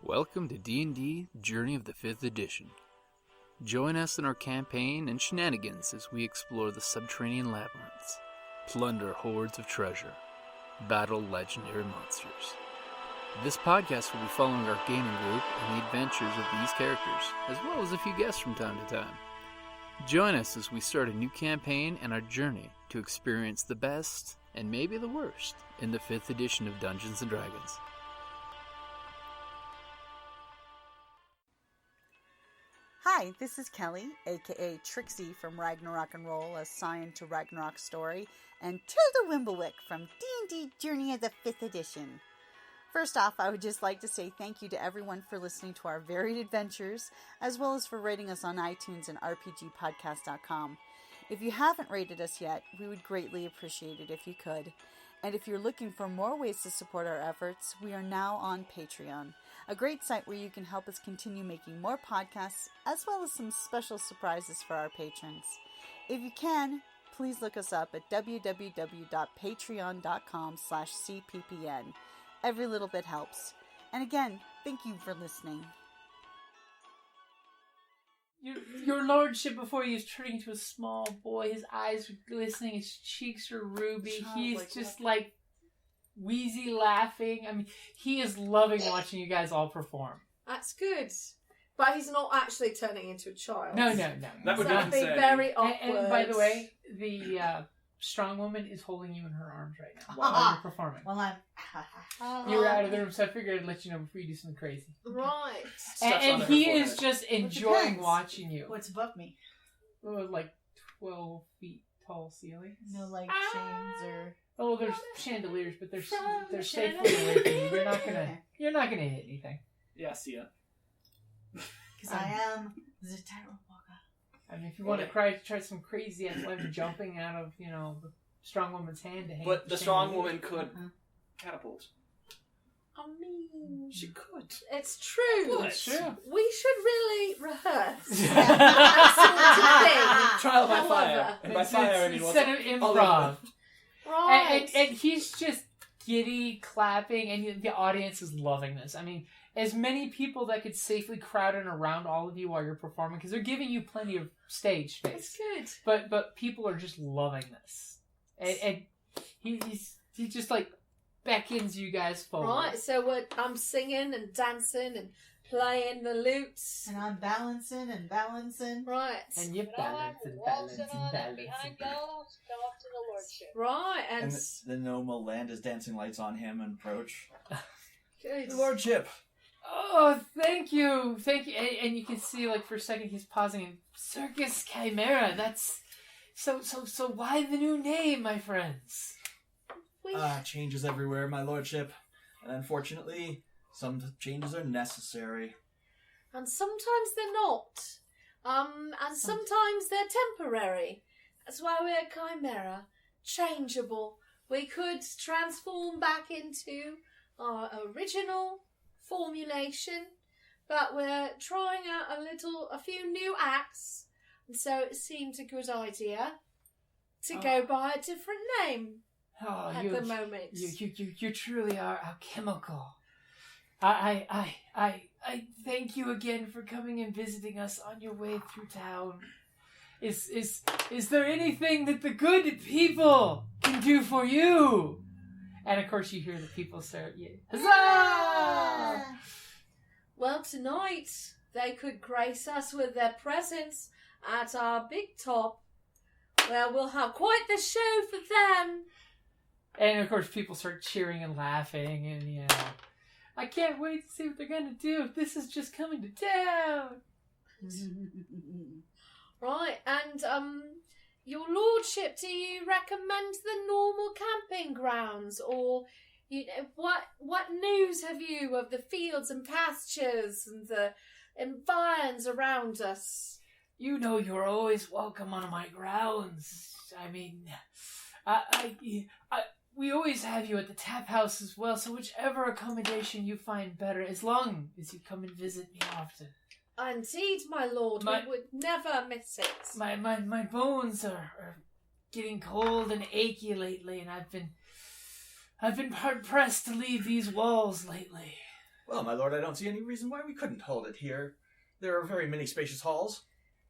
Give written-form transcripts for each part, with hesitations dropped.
Welcome to D&D Journey of the 5th Edition. Join us in our campaign and shenanigans as we explore the subterranean labyrinths, plunder hordes of treasure, battle legendary monsters. This podcast will be following our gaming group and the adventures of these characters, as well as a few guests from time to time. Join us as we start a new campaign and our journey to experience the best, and maybe the worst, in the 5th edition of Dungeons & Dragons. Hi, this is Kelly, aka Trixie from Ragnarok and Roll, a Scion to Ragnarok story, and Tilda Wimblewick from D&D Journey of the 5th Edition. First off, I would just like to say thank you to everyone for listening to our varied adventures, as well as for rating us on iTunes and rpgpodcast.com. If you haven't rated us yet, we would greatly appreciate it if you could. And if you're looking for more ways to support our efforts, we are now on Patreon, a great site where you can help us continue making more podcasts, as well as some special surprises for our patrons. If you can, please look us up at www.patreon.com/cppn. Every little bit helps. And again, thank you for listening. Your lordship, before he was turning into a small boy, his eyes were glistening, his cheeks are ruby. He's just like wheezy laughing. I mean, he is loving watching you guys all perform. That's good. But he's not actually turning into a child. No. That would be very awkward. And by the way, the strong woman is holding you in her arms right now while you're performing. Well, I'm... You were out of the room, so I figured I'd let you know before you do something crazy. Right. And he is just enjoying watching you. What's above me? Like 12 feet tall ceiling. No, like, chains or... Oh, there's chandeliers, but they're safely away from you. You're not gonna hit anything. Yeah, see ya. Because I am the Terror Walker. I mean, if you want to try some crazy athletic jumping out of, the strong woman's hand to hang. But the strong woman could catapult. I mean... She could. It's true. It's true. We should really rehearse. Trial by fire. And by fire, I mean... Instead of improv. Right. And he's just giddy, clapping, and the audience is loving this. I mean, as many people that could safely crowd in around all of you while you're performing, because they're giving you plenty of stage space. That's good. But people are just loving this. And he just like beckons you guys forward. Right, so I'm singing and dancing and playing the lutes. And I'm balancing and balancing. Right. And you balance and balance and balance. Behind y'all, go off to the lordship. Right, and the gnome will land his dancing lights on him and approach. good. Lordship! Oh, thank you. And you can see, like, for a second, he's pausing in Circus Chimera. That's... So why the new name, my friends? Changes everywhere, my lordship. And unfortunately, some changes are necessary. And sometimes they're not. And sometimes they're temporary. That's why we're Chimera. Changeable. We could transform back into our original formulation, but we're trying out a few new acts, and so it seemed a good idea to go by a different name at the moment. You truly are alchemical. I thank you again for coming and visiting us on your way through town. Is there anything that the good people can do for you? And of course you hear the people start, huzzah! Well, tonight they could grace us with their presence at our big top, where we'll have quite the show for them. And of course people start cheering and laughing, and I can't wait to see what they're gonna do if this is just coming to town. Right, and your lordship, do you recommend the normal camping grounds, or what news have you of the fields and pastures and the environs around us? You're always welcome on my grounds. I mean, we always have you at the tap house as well, so whichever accommodation you find better, as long as you come and visit me often. Indeed, my lord, we would never miss it. My bones are getting cold and achy lately, and I've been hard pressed to leave these walls lately. Well, my lord, I don't see any reason why we couldn't hold it here. There are very many spacious halls.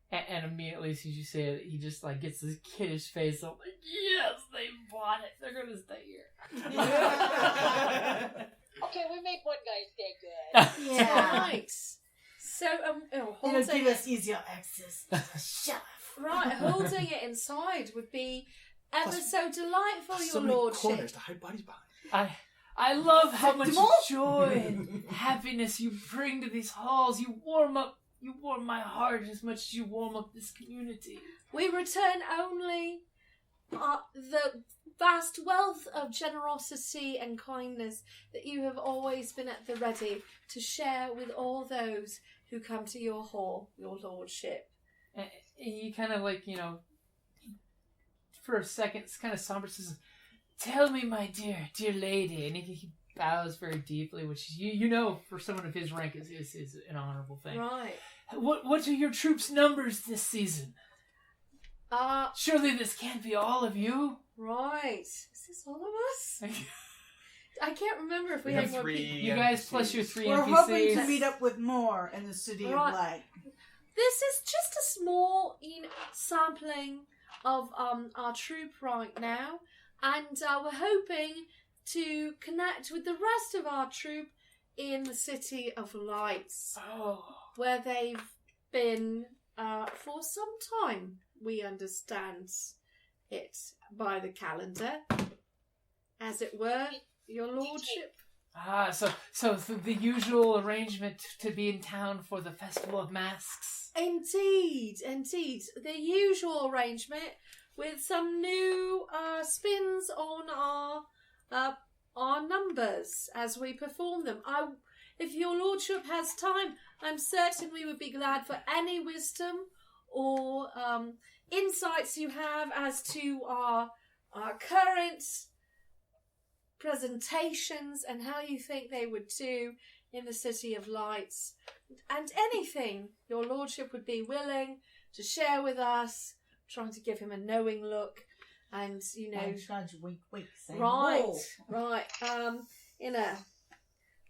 And immediately as you say it, he just like gets this kiddish face up. Like, yes, they bought it. They're gonna stay here. Okay, we made one guy stay good. Yeah. Right. So, It'll holding give us easier access. Shut right, holding it inside would be ever Plus- so delightful, So your many lordship. corners to hide bodies behind. I love how much Acceptable? joy and happiness you bring to these halls. You warm my heart as much as you warm up this community. We return only the vast wealth of generosity and kindness that you have always been at the ready to share with all those who come to your hall, your lordship. And he kind of like, for a second, it's kind of somber, says, "Tell me, my dear lady," and he bows very deeply, which for someone of his rank is an honorable thing. Right. What are your troops' numbers this season? Surely this can't be all of you. Right. Is this all of us? I can't remember if we have had more 3 people. You guys plus your 3 We're NPCs. hoping to meet up with more in the City of Right. Light. This is just a small sampling of our troop right now, and we're hoping to connect with the rest of our troop in the City of Lights, Oh. where they've been for some time. We understand it by the calendar, as it were, your lordship. So the usual arrangement to be in town for the Festival of Masks. Indeed. The usual arrangement with some new spins on our numbers as we perform them. If your lordship has time, I'm certain we would be glad for any wisdom or insights you have as to our current presentations and how you think they would do in the City of Lights, and anything your lordship would be willing to share with us. Trying to give him a knowing look, and Wink, say right, in a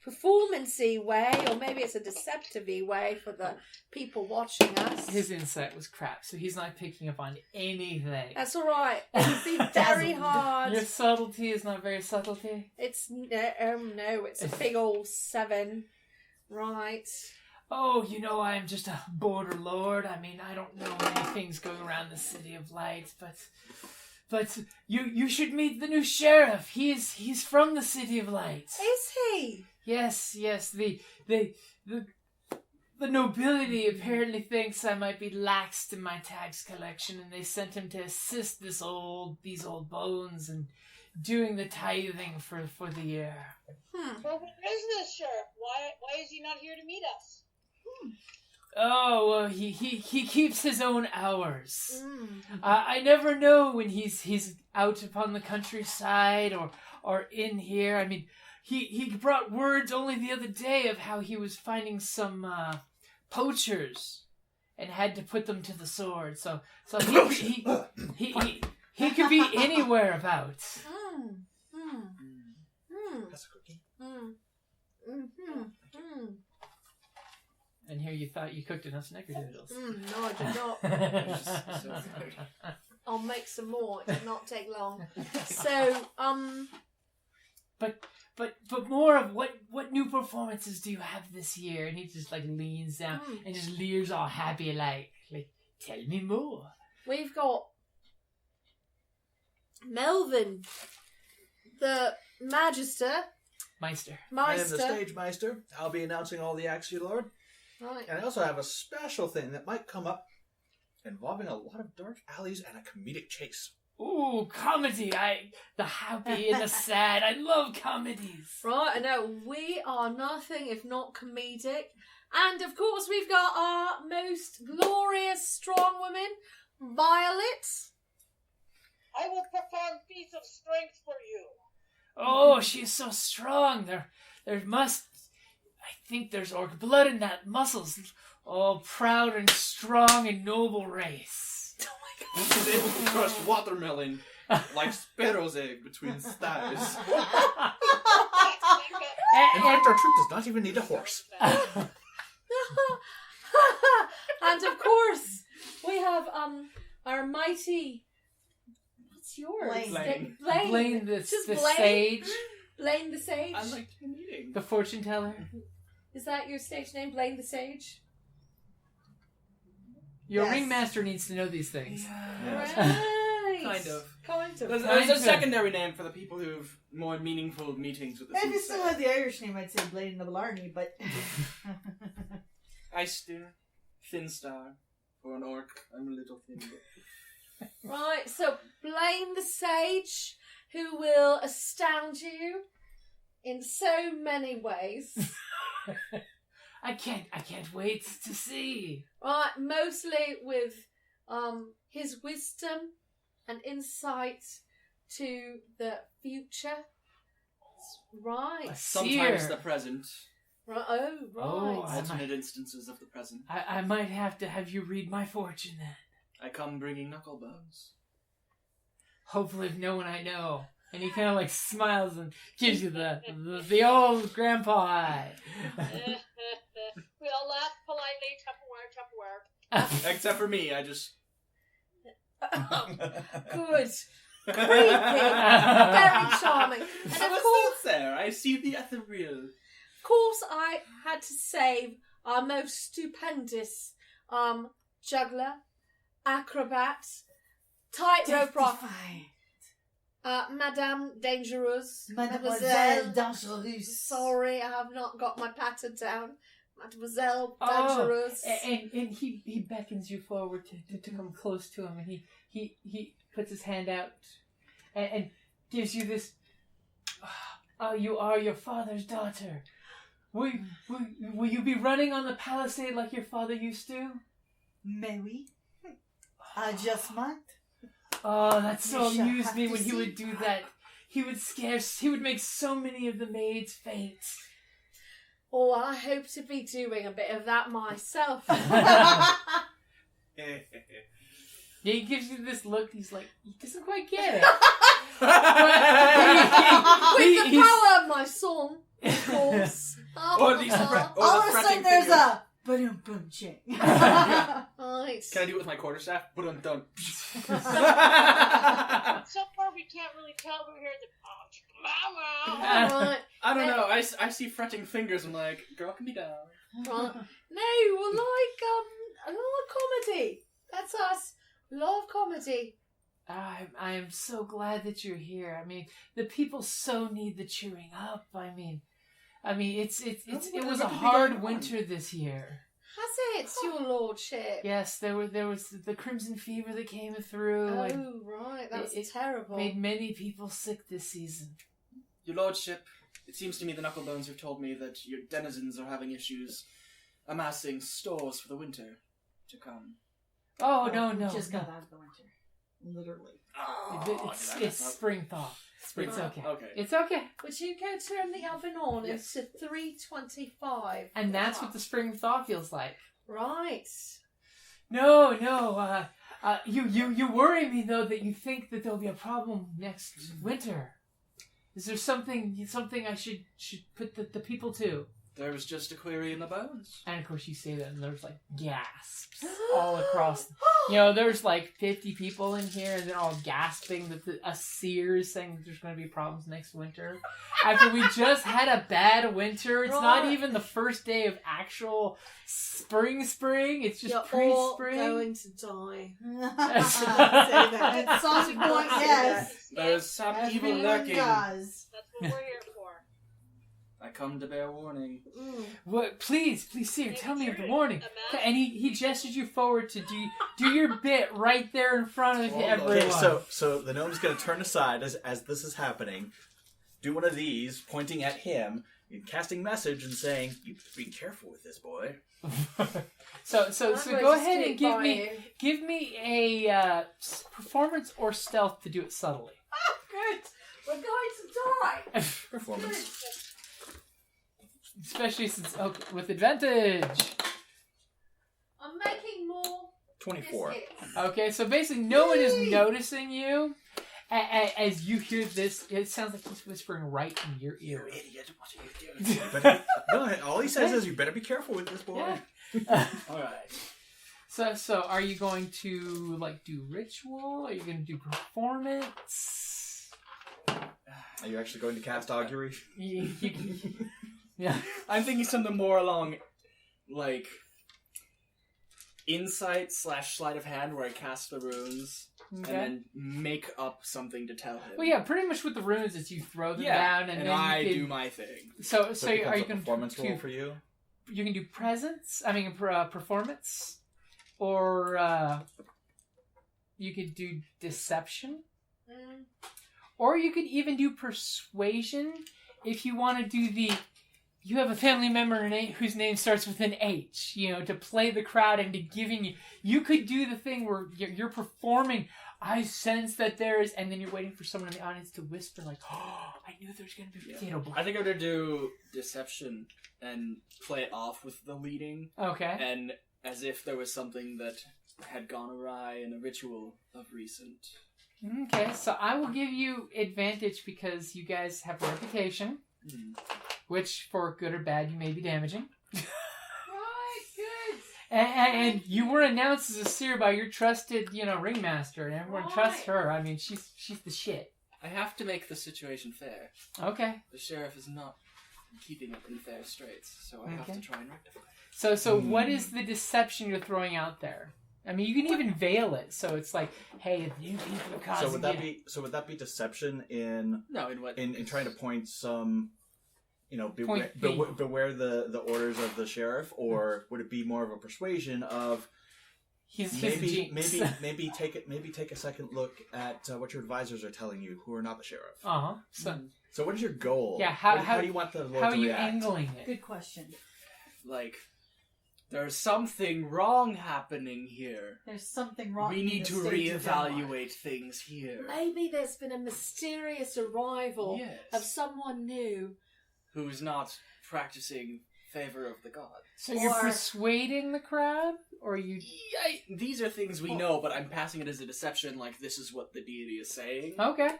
performance-y way, or maybe it's a deceptive-y way for the people watching us. His insight was crap, so he's not picking up on anything. That's all right. It'd be very hard. Your subtlety is not very subtlety. It's no, it's a big old 7. Right. Oh, I'm just a border lord. I mean, I don't know many things going around the City of Lights, but you should meet the new sheriff. He's from the City of Lights. Is he? Yes. The nobility apparently thinks I might be laxed in my tax collection, and they sent him to assist these old bones and doing the tithing for the year. Well, where is this sheriff? Why is he not here to meet us? Oh, well, he keeps his own hours. I never know when he's out upon the countryside or in here. I mean, he brought words only the other day of how he was finding some poachers and had to put them to the sword. So he could be anywhere about. That's a cookie. And here you thought you cooked enough snickerdoodles. No, I did not. I'll make some more. It did not take long. So, But more of what new performances do you have this year? And he just like leans down and just leers all happy like tell me more. we've got Melvin, the Meister. I am the stage meister. I'll be announcing all the acts, your lord. Right. And I also have a special thing that might come up involving a lot of dark alleys and a comedic chase. Ooh, comedy. The happy and the sad. I love comedies. Right, I know. We are nothing if not comedic. And of course, we've got our most glorious strong woman, Violet. I will perform feats of strength for you. Oh, she's so strong. I think there's orc blood in that muscles. Oh, proud and strong and noble race. She's able to crush watermelon like sparrow's egg between thighs. In fact, our troop does not even need a horse. And of course, we have our mighty. What's yours? Blaine. Blaine the Just the Blaine? sage, Blaine the Sage. I like the meeting. the fortune teller. Is that your stage name, Blaine the Sage? Your Yes. ringmaster needs to know these things. Yes. Right. Kind of. Kind of. There's Kind a of. secondary name for the people who've more meaningful meetings with the If you still soothsayer. had the Irish name, I'd say Blaine the Blarney, but Eister, Thin Star. For an orc, I'm a little thin. But... Right, so Blaine the Sage, who will astound you in so many ways. I can't wait to see. Right, mostly with his wisdom and insight to the future. Right. A Sometimes seer. the present. Right. Oh, right. Oh, Alternate instances of the present. I might have to have you read my fortune then. I come bringing knuckle bones. Hopefully, of no one I know. And he kind of like smiles and gives you the old grandpa eye. We all laugh politely, Tupperware. Except for me, I just... Good. Creepy. Very charming. And I'm of a course, soothsayer. I see the ethereal. I had to save our most stupendous juggler, acrobat, tightrope rock, Madame Dangereuse. Mademoiselle Dangereuse. Sorry, I have not got my pattern down. Mademoiselle Oh, Dangereuse. and he beckons you forward to come close to him, and he puts his hand out and gives you this. Oh, you are your father's daughter. Will you be running on the palisade like your father used to? Mais oui. I just might. Oh, that so We shall amused have me to when he see. would do that. He would make so many of the maids faint. Oh, I hope to be doing a bit of that myself. Yeah, he gives you this look. He's like, he doesn't quite get it. With the power of my son, of course. Or these All of a sudden there's a boom boom ching. Right. Can I do it with my quarterstaff? But I'm done. So far, we can't really tell who heard the mama. Right. I don't know. I see fretting fingers. I'm like, girl can be down. Right. No, well, like, a lot of comedy. That's us. Love comedy. I am so glad that you're here. I mean, the people so need the cheering up. I mean, it was a hard winter this year. Has it, your lordship? Yes, there was the crimson fever that came through. Oh, and right. That's it terrible. made many people sick this season. Your lordship, it seems to me the knucklebones have told me that your denizens are having issues amassing stores for the winter to come. Oh, no. Just got out of the winter. Literally. It's spring thaw. Spring It's thaw. okay. Okay. It's okay. Would you go turn the oven on? Yes. It's to 325. And that's what the spring thaw feels like. Right. No. You worry me though that you think that there'll be a problem next winter. Is there something I should put the people to? There was just a query in the bones. And of course you say that and there's like gasps all across. There's like 50 people in here and they're all gasping that a seer is saying that there's going to be problems next winter. After we just had a bad winter. It's not Right. even the first day of actual spring. It's just You're pre-spring. all going to die. Say that. At some point, yes. There's some evil Everyone lurking. does. That's what we're here for. I come to bear warning. What? Please, seer, tell me of the warning. Imagine- And he gestures you forward to do your bit right there in front of everyone. Okay, so the gnome's going to turn aside as this is happening, do one of these, pointing at him, and casting message and saying, "You be careful with this boy." So I'm going go to ahead and stick give by me you. a performance or stealth to do it subtly. Good. We're going to die. Performance. Especially since with advantage. I'm making more 24. biscuits. Okay, so basically no one is noticing you, As you hear this, it sounds like he's whispering right in your ear. Idiot, what are you doing? But, no, all he says is, "You better be careful with this boy." Yeah. All right. So are you going to like do ritual? Are you going to do performance? Are you actually going to cast augury? Yeah. I'm thinking something more along, like, insight / sleight of hand, where I cast the runes Okay. and then make up something to tell him. Well, yeah, pretty much with the runes is you throw them down and then I you can, do my thing. So So are it you becomes a going performance to roll for you? You can do performance, or you could do deception, or you could even do persuasion if you want to do the. You have a family member whose name starts with an H, to play the crowd into giving you. You could do the thing where you're performing. I sense that there is, and then you're waiting for someone in the audience to whisper, like, "Oh, I knew there's going to be potato blood." I think I'm going to do deception and play it off with the leading. Okay. And as if there was something that had gone awry in a ritual of recent. Okay, so I will give you advantage because you guys have a reputation, which, for good or bad, you may be damaging. Right, good. And you were announced as a seer by your trusted, ringmaster, and everyone trusts her. I mean, she's the shit. I have to make the situation fair. Okay. The sheriff is not keeping it in fair straits, so I have to try and rectify it. So what is the deception you're throwing out there? I mean, you can even veil it, so it's like, hey, the new people are causing So would that be deception in what? In trying to point some, beware Point the orders of the sheriff, or would it be more of a persuasion of his maybe jinx. take a second look at what your advisors are telling you, who are not the sheriff. So what is your goal? yeah, how do you want the Lord how to are you react? angling it? Good question. Like, there's something wrong happening here. There's something wrong. We need to reevaluate things here. Maybe there's been a mysterious arrival of someone new. Who's not practicing favor of the god. So you're persuading the crowd, or you? These are things we know, but I'm passing it as a deception. Like, this is what the deity is saying. Okay.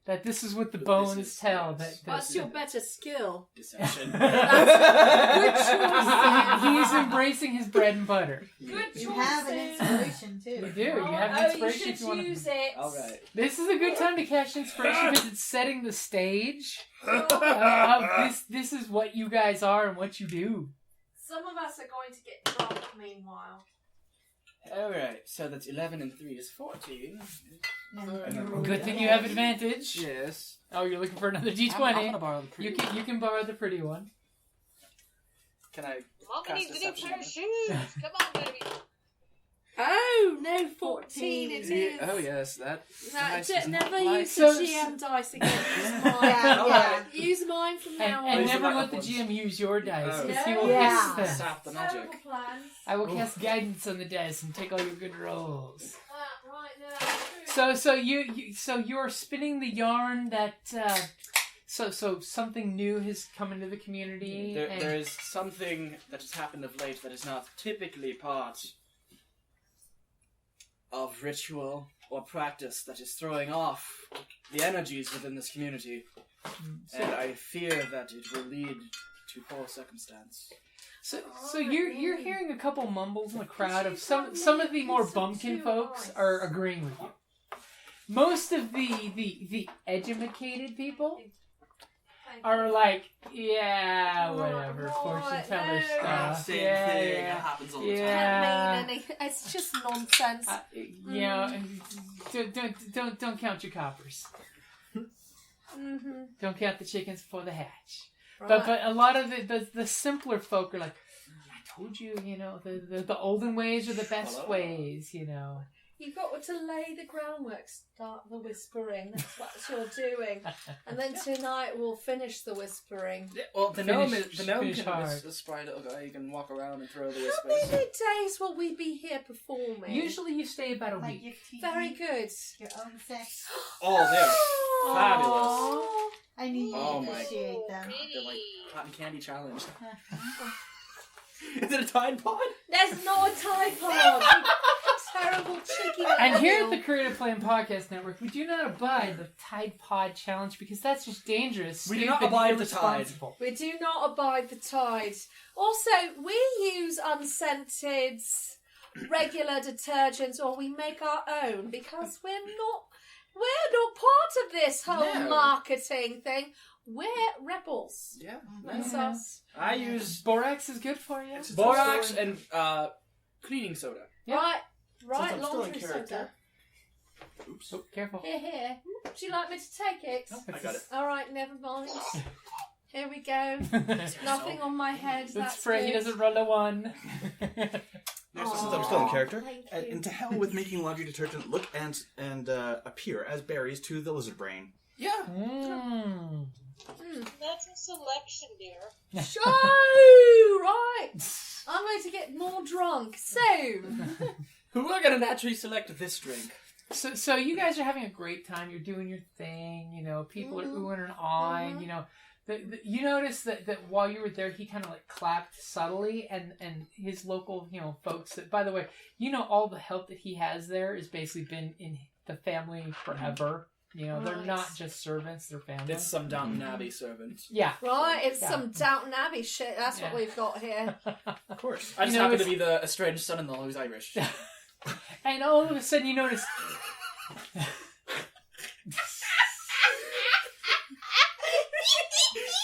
That this is what the bones tell. yes. What's your better skill? Deception. Good choice. He's embracing his bread and butter. Good choice. You have an inspiration too. You do. You have an inspiration you if you want should to. use it. All right. This is a good time to catch inspiration because it's setting the stage. This is what you guys are and what you do. Some of us are going to get drunk meanwhile. All right. So that's 11 and 3 is 14. Good thing you have advantage. Yes. Oh, you're looking for another D20. I'm gonna borrow the pretty. You can borrow the pretty one. Can I? Mama needs a new deception pair on of it? shoes. Come on, baby. Oh, no, 14 it is. Oh yes, that. No, dice does not never apply. use the GM dice again. Use mine. Yeah. Use mine from now And on. never back let up the once. GM use your dice Oh. because he No. will Yeah. hiss them. Sap the magic. Terrible plans. I will cast guidance on the dice and take all your good rolls. Right now. So you're spinning the yarn that so something new has come into the community. and There is something that has happened of late that is not typically part of ritual or practice that is throwing off the energies within this community, and I fear that it will lead to poor circumstance. So you're hearing a couple mumbles in the crowd of some of the more bumpkin folks are agreeing with you. Most of the educated people are like, yeah, whatever, fortune teller stuff. Same yeah, thing. yeah. It happens all the Yeah. Doesn't mean anything. It's just nonsense. Don't count your coppers. Mm-hmm. Don't count the chickens before the hatch. Right. But a lot of the simpler folk are like, I told you, the olden ways are the best ways, You've got to lay the groundwork, start the whispering. That's what you're doing. And then tonight we'll finish the whispering. Well, the gnome Finish can hard. a spry little guy. He can walk around and throw the How whispers. many days will we be here performing? Usually you stay about a Like week. your TV, Very good. your own sex. Oh, they're fabulous. Aw. I need you Oh to my appreciate them. They're like cotton candy challenge. Is it a Tide Pod? There's no Tide Pod. terrible cheeky. And here at the deal. Creative Plan Podcast Network, we do not abide the Tide Pod Challenge because that's just dangerous. We do not stupid, abide the tide. irresponsible. We do not abide the tide. Also, we use unscented, regular detergents, or we make our own because we're not part of this whole No. marketing thing. We're rebels. Yeah. That's Yeah. us. I use Borax is good for you. It's a borax story. and cleaning soda. Yeah. Right, Since I'm still in laundry character. soda. Oops. Oh, careful. Here. Would you like me to take it? No, I got it. All right, never mind. Here we go. Nothing on my head. Let's That's pray good. he doesn't roll a 1. Since I'm still in character, Thank and, you. and to hell with making laundry detergent look and appear as berries to the lizard brain. Yeah. Mm. That's a selection, dear. Show! Right. I'm going to get more drunk soon. Who are going to naturally select this drink? So you guys are having a great time. You're doing your thing. You know, people are oohing and awing. You know, you notice that while you were there, he kind of like clapped subtly, and his local folks. That, by the way, all the help that he has there has basically been in the family forever. They're Right. not just servants; they're family. It's some Downton Abbey servant. Yeah. Right, it's Yeah. some Downton Abbey shit. That's what Yeah. we've got here. Of course. I just You know, happen to it's- be the estranged son-in-law who's Irish. And all of a sudden, you notice.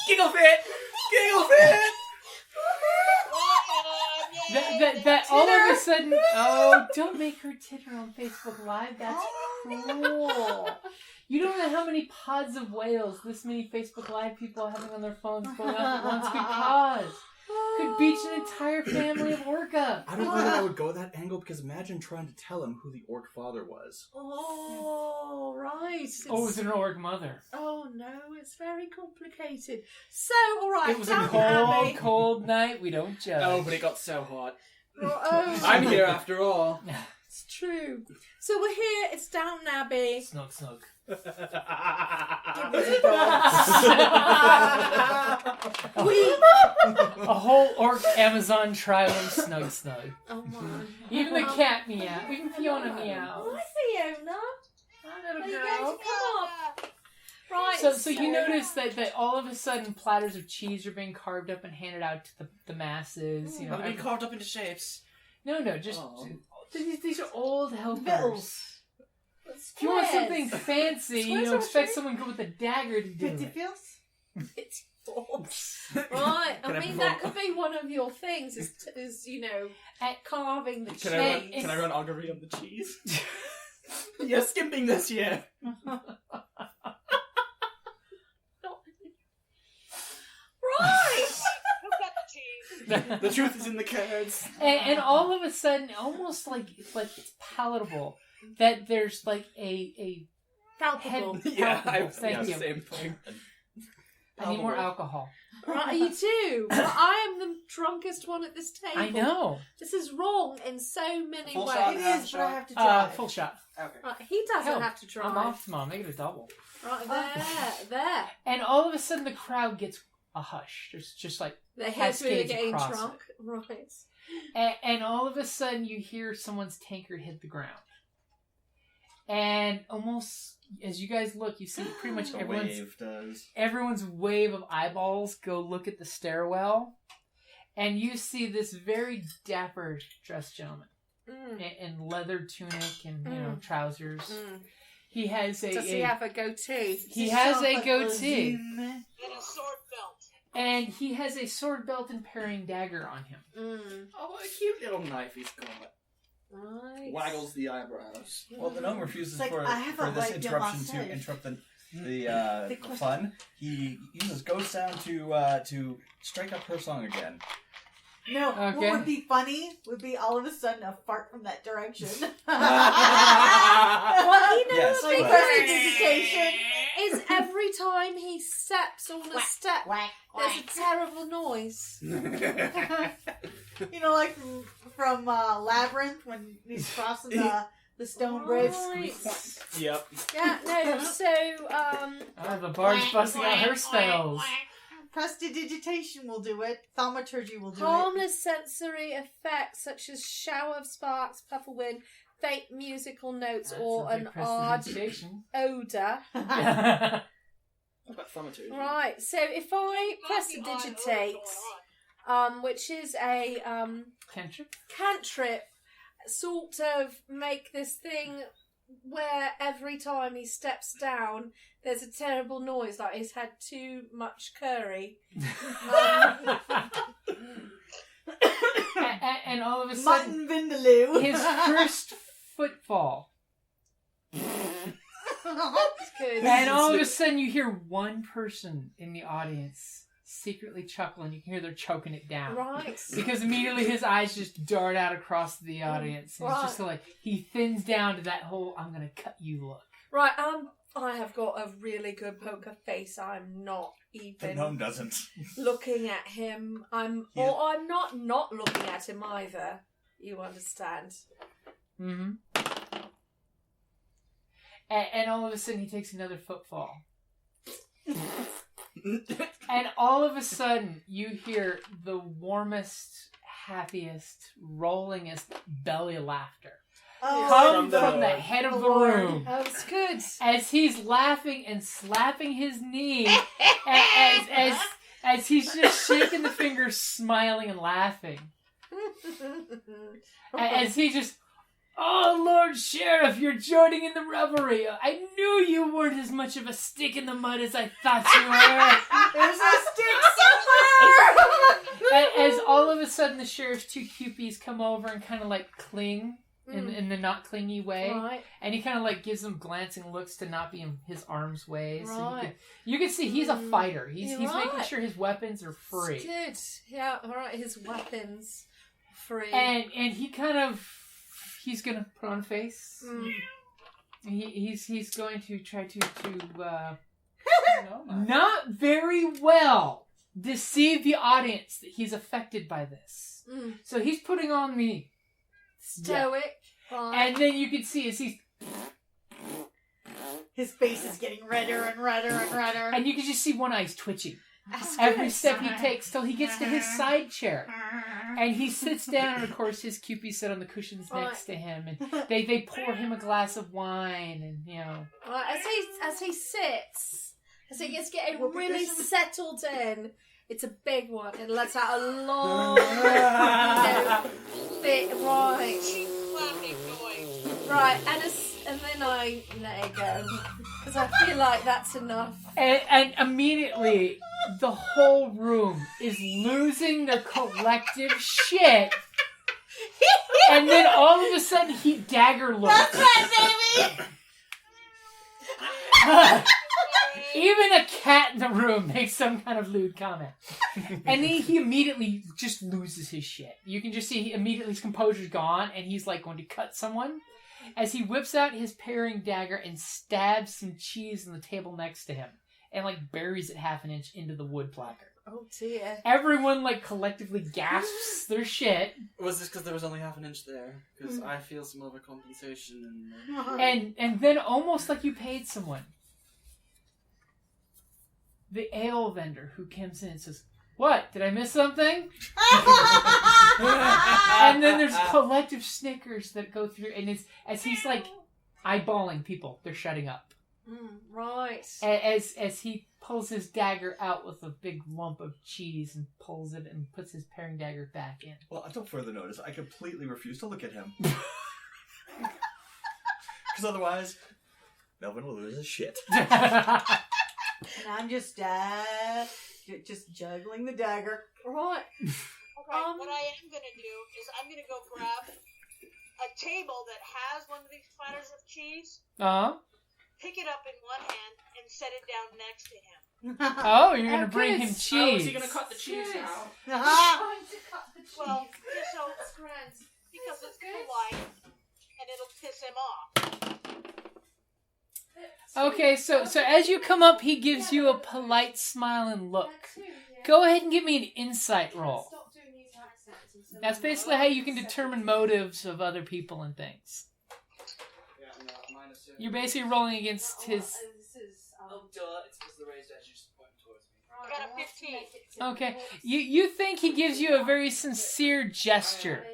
Giggle fit! Giggle fit! That all of a sudden, don't make her titter on Facebook Live. That's cruel. You don't know how many pods of whales this many Facebook Live people are having on their phones going off at once could cause. Could beach an entire family of orca. I don't know that I would go that angle because imagine trying to tell him who the orc father was. Oh, right. Oh, it was an orc mother. Oh, no, it's very complicated. So, all right, It was a Downton Abbey. cold, cold night. We don't judge. Oh, but it got so hot. Oh, I'm here after all. it's true. So we're here. It's Downton Abbey. Snug, snug. We A whole orc Amazon tribe of snug, snug. Oh my. Even the cat meow. Even Fiona meow. Hi, Fiona. Hi, little Are you girl. going to come up? Right. So you notice that all of a sudden platters of cheese are being carved up and handed out to the masses. Are they being carved up into shapes? No, just Oh. these are old helpers. Vittles. If you want Squares. something fancy, Squares are expect cheap. someone to go with a dagger to do Fifty it. feels? It's right. Can I I mean, perform- that could be one of your things. Is carving the Can cheese. I run augury on the cheese? You're skimping this year. Right. Who got the cheese? The truth is in the cards. And all of a sudden, almost like it's palatable that there's like a Palpable. head. Yeah, palpable. Thank you. same thing. I need more alcohol. Right, you do. But I am the drunkest one at this table. I know. This is wrong in so many Full ways. shot, It half is, but I shot. have to drive. Full shot. Okay. Right, he doesn't Hell, have to drive. I'm off, Mom. Make it a double. Right, there. And all of a sudden, the crowd gets a hush. There's just like, They're here to be Cascades getting across drunk. Right. and all of a sudden, you hear someone's tankard hit the ground. And almost as you guys look, you see pretty much The everyone's wave does. everyone's wave of eyeballs go look at the stairwell, and you see this very dapper dressed gentleman in leather tunic and trousers. He has Does he have a goatee? he has a goatee, And a sword belt. and he has a sword belt and parrying dagger on him. Oh, what a cute little knife he's got. Right. Waggles the eyebrows. Well, the gnome refuses It's like, for I haven't this wiped your interruption to mustache. interrupt the question. fun. He uses Ghost Sound to strike up her song again. No, Okay. what would be funny would be all of a sudden a fart from that direction. Well, you know Yes, what like but- prestidigitation. is every time he steps on a step, Whack, there's a whack. terrible noise. You know, like from Labyrinth when he's crossing the stone bridge. Right. Yep. Yeah, no, so, The bard's busting out her spells. Prestidigitation will do it. Thaumaturgy will do it. harmless sensory effects such as shower of sparks, puff of wind, faint musical notes That's or a an big odd prestidigitation. odour. Cantrip. What about thaumaturgy? Right, so if I prestidigitate, which is a cantrip, sort of make this thing where every time he steps down, there's a terrible noise, like he's had too much curry. And all of a sudden, Mutton Vindaloo. his first footfall. That's good. And all of a sudden, you hear one person in the audience secretly chuckle, and you can hear they're choking it down. Right. Because immediately his eyes just dart out across the audience. And it's just Right. like, he thins down to that whole, I'm going to cut you look. Right, I have got a really good poker face. I'm not The even gnome doesn't. looking at him. I'm not looking at him either. You understand? Mm-hmm. And all of a sudden, he takes another footfall. And all of a sudden, you hear the warmest, happiest, rollingest belly laughter come from the head of the room. Oh, it's good. As he's laughing and slapping his knee, as he's just shaking the fingers, smiling and laughing. As he just, oh, Lord Sheriff, you're joining in the revelry. I knew you weren't as much of a stick in the mud as I thought you were. There's a stick somewhere! As all of a sudden the sheriff's two cupies come over and kind of like cling in the not clingy way. Right. And he kind of like gives them glancing looks to not be in his arm's way. So Right. you can see he's a fighter. He's You're making right. sure his weepons are free. It's good. Yeah, alright, his weapons free. And he kind of, he's gonna put on a face. He's going to try to not very well deceive the audience that he's affected by this. So he's putting on the stoic. Right. and then you can see as he's, His face is getting redder and redder and redder. and you can just see one eye's twitching That's every good. step he takes till he gets to his side chair. And he sits down, and of course his cupies sit on the cushions next to him, and they pour him a glass of wine, and you know. Right, as he sits, as he gets getting really settled in, it's a big one. It lets out a long, bit. Right, Clapping noise. right, and then I let it go because I feel like that's enough. And immediately, the whole room is losing their collective shit. And then all of a sudden, he dagger looks. That's right, baby! Even a cat in the room makes some kind of lewd comment. And then he immediately just loses his shit. You can just see immediately his composure's gone, and he's like going to cut someone. As he whips out his paring dagger and stabs some cheese on the table next to him. And like buries it half an inch into the wood placard. Oh dear. Everyone like collectively gasps their shit. Was this because there was only half an inch there? Because I feel some overcompensation And then almost like you paid someone. The ale vendor who comes in and says, "What? Did I miss something?" And then there's collective snickers that go through, and it's as he's like eyeballing people, they're shutting up. Right. As he pulls his dagger out with a big lump of cheese and pulls it and puts his paring dagger back in. Well, until further notice, I completely refuse to look at him. Because otherwise, Melvin will lose his shit. And I'm just juggling the dagger. Right. Okay, what I am going to do is I'm going to go grab a table that has one of these platters of cheese, pick it up in one hand, and set it down next to him. Oh, you're gonna bring him cheese. Oh, is he going to cut the cheese out? Trying to cut the cheese. Well, just so, That's grand. because That's it's good. polite, and it'll piss him off. Okay, so as you come up, he gives you a polite smile and look. Go ahead and give me an insight roll. Stop doing these accents until That's basically how you can determine motives of other people and things. Yeah, no, -2. You're basically rolling against his... This is, Oh, duh, it's because the raised edge is pointing towards me. I got a 15. Okay, you think he gives you a very sincere gesture.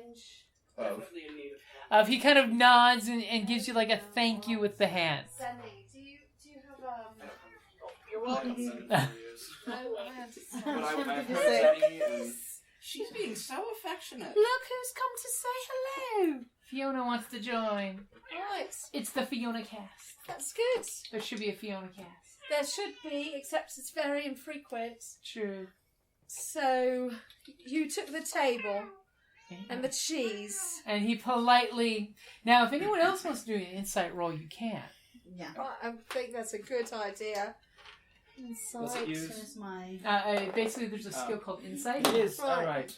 Definitely in need of He kind of nods and gives you like a thank you with the hand. Zenny, do you have You're welcome. She's being so affectionate. Look who's come to say hello. Fiona wants to join. Right, It's the Fiona cast. that's good. There should be a Fiona cast. There should be, except it's very infrequent. True. So, you took the table and the cheese. And he politely... Now, if anyone else wants to do an insight roll, you can. Yeah. I think that's a good idea. Insight. What's it used? Here's my... Basically, there's a skill called insight. It is. Right. Alright.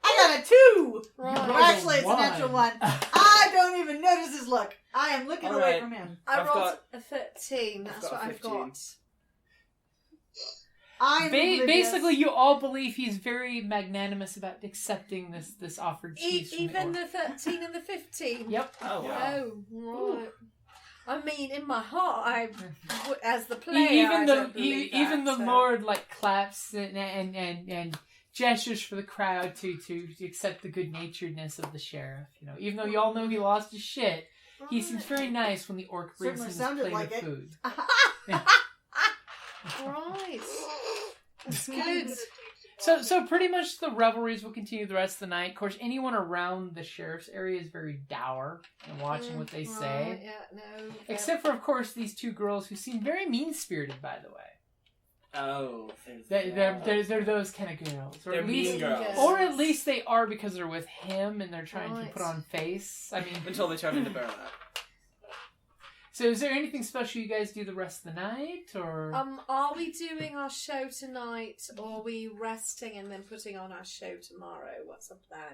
I got a 2! Right. Well, actually, it's a natural 1. I don't even notice his look. I am looking away Alright. from him. I I've rolled got- a 13. That's got what a I've 15. got. I'm oblivious. Basically, you all believe he's very magnanimous about accepting this offered cheese from Even the the 13 and the 15? Yep. Oh, wow. Oh, right. I mean, in my heart, as the player, Even I the don't believe even that, the so. Lord like claps and gestures for the crowd to accept the good naturedness of the sheriff. You know, even though you all know he lost his shit, he seems very nice when the orc brings him Certainly his sounded plate like of it. food. Right. That's good. So pretty much the revelries will continue the rest of the night. Of course, anyone around the sheriff's area is very dour and watching what they say. Right, yeah, no. Except for, of course, these two girls who seem very mean-spirited, by the way. Oh. They're those kind of girls. Or They're at least, mean girls. or at least they are because they're with him and they're trying to Right. put on face. I mean, Until they turn into Bernard. so is there anything special you guys do the rest of the night, or? Are we doing our show tonight, or are we resting and then putting on our show tomorrow? What's the plan?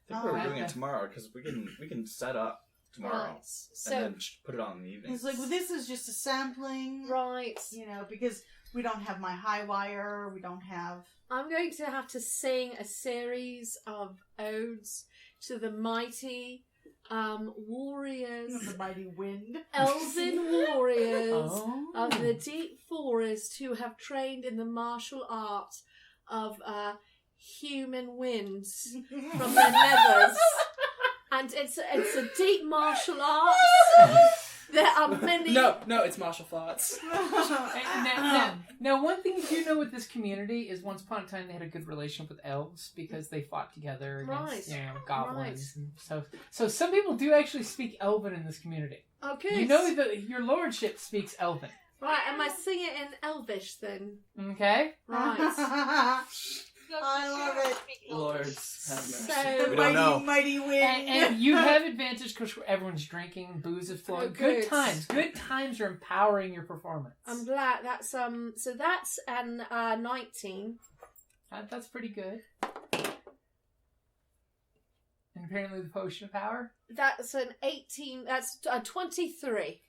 I think we're doing it tomorrow because we can set up tomorrow Right. So, and then put it on in the evening. It's like, well, this is just a sampling. right. You know, because we don't have my high wire. We don't have... I'm going to have to sing a series of odes to the mighty warriors, The mighty wind. elven warriors Oh. of the deep forest who have trained in the martial art of human winds from their nethers. And it's a deep martial art. There are many... No, it's martial arts. Now, one thing you do know with this community is once upon a time they had a good relationship with elves because they fought together against goblins. Right. And so some people do actually speak Elven in this community. Oh, good. You know that your lordship speaks Elven. Right, am I singing it in elvish then? Okay? Right. I love it. Lords have mercy. So, We don't know. Mighty wind. And you have advantage because everyone's drinking, booze is flowing. Oh, Good good. times. Good times are empowering your performance. I'm glad that's so that's an 19. That's pretty good. And apparently the potion of power. That's an 18. That's a 23.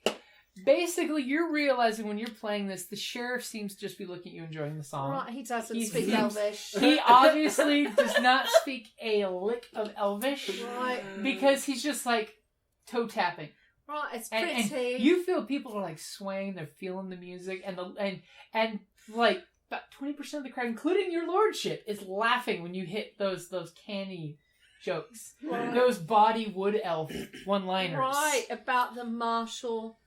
Basically, you're realizing when you're playing this, the sheriff seems to just be looking at you enjoying the song. Right, he doesn't He speak seems- elvish. He obviously does not speak a lick of Elvish Right. because he's just like toe tapping. Right, it's And pretty. you feel people are like swaying, they're feeling the music, and like about 20% of the crowd, including your lordship, is laughing when you hit those canny jokes, Right. those body wood elf one-liners. Right, about the martial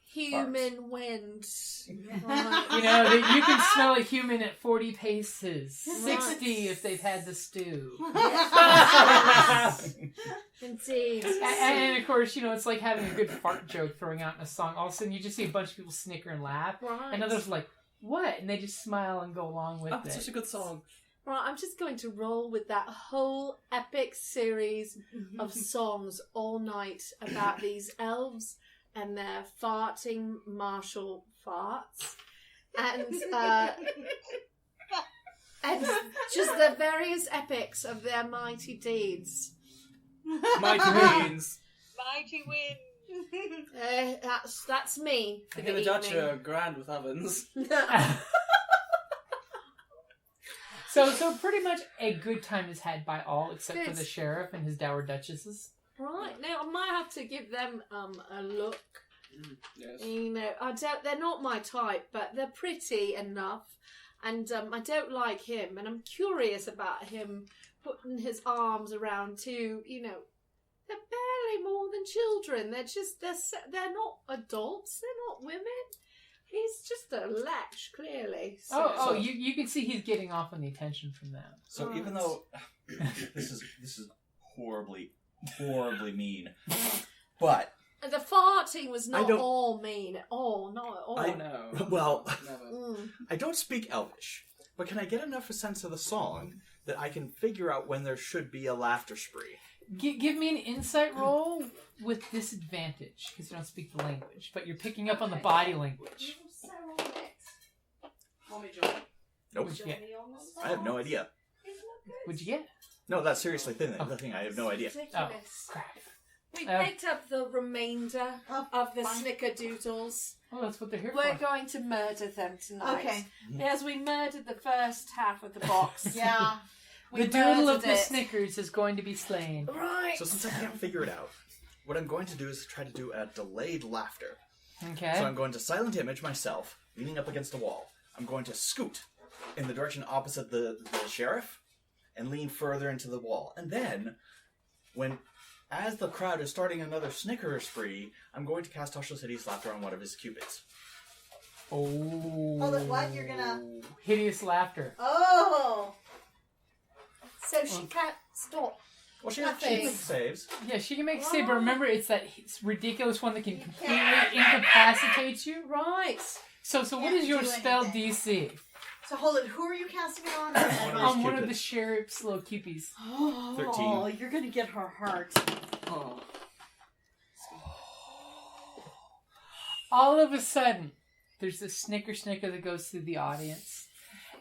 human wind. Right. You know, that you can smell a human at 40 paces, 60 Right. if they've had the stew. Indeed. And of course, you know, it's like having a good fart joke throwing out in a song. All of a sudden, you just see a bunch of people snicker and laugh, Right. and others are like, "What?" and they just smile and go along with Oh, it's it. such a good song. Right, I'm just going to roll with that whole epic series of songs all night about these elves and their farting martial farts. And just the various epics of their mighty deeds. Mighty Queens. Mighty wind. That's me for I the hear the Dutch evening. are grand with ovens. So pretty much a good time is had by all except for Good. the sheriff and his dour duchesses. Right, now I might have to give them a look. Yes. You know, they're not my type, but they're pretty enough. And I don't like him, and I'm curious about him putting his arms around two, you know, They're barely more than children. They're not adults. They're not women. He's just a lech, clearly. So. You can see he's getting off on the attention from them. So even though this is horribly mean, but the farting was not all mean. Oh, not at all. No. Well, I don't speak Elvish, but can I get enough a sense of the song that I can figure out when there should be a laughter spree? Give me an insight roll with disadvantage, because you don't speak the language, but you're picking up on the body language. Call me Johnny. Nope. What'd you get? I have no idea. What'd you get? No, that's seriously the thing. I have no idea. Oh, crap. We picked up the remainder of the snickerdoodles. Oh, that's what they're here We're for. going to murder them tonight. Okay. As we murdered the first half of the box. Yeah. The doodle of the Snickers is going to be slain. Right. So since I can't figure it out, what I'm going to do is try to do a delayed laughter. Okay. So I'm going to silent image myself, leaning up against a wall. I'm going to scoot in the direction opposite the sheriff and lean further into the wall. And then, as the crowd is starting another snicker spree, I'm going to cast Hush the City's Laughter on one of his cupids. Oh. Hold it, what? You're gonna... Hideous laughter. Oh! So she can't stop. Well, she makes saves. Yeah, she can make a save, but remember, it's that ridiculous one that can completely incapacitate you. Right. So what is your spell DC? So hold it, who are you casting it on? On one of the sheriff's little cupies. Oh, 13. You're gonna get her heart. Oh. All of a sudden, there's a snicker that goes through the audience,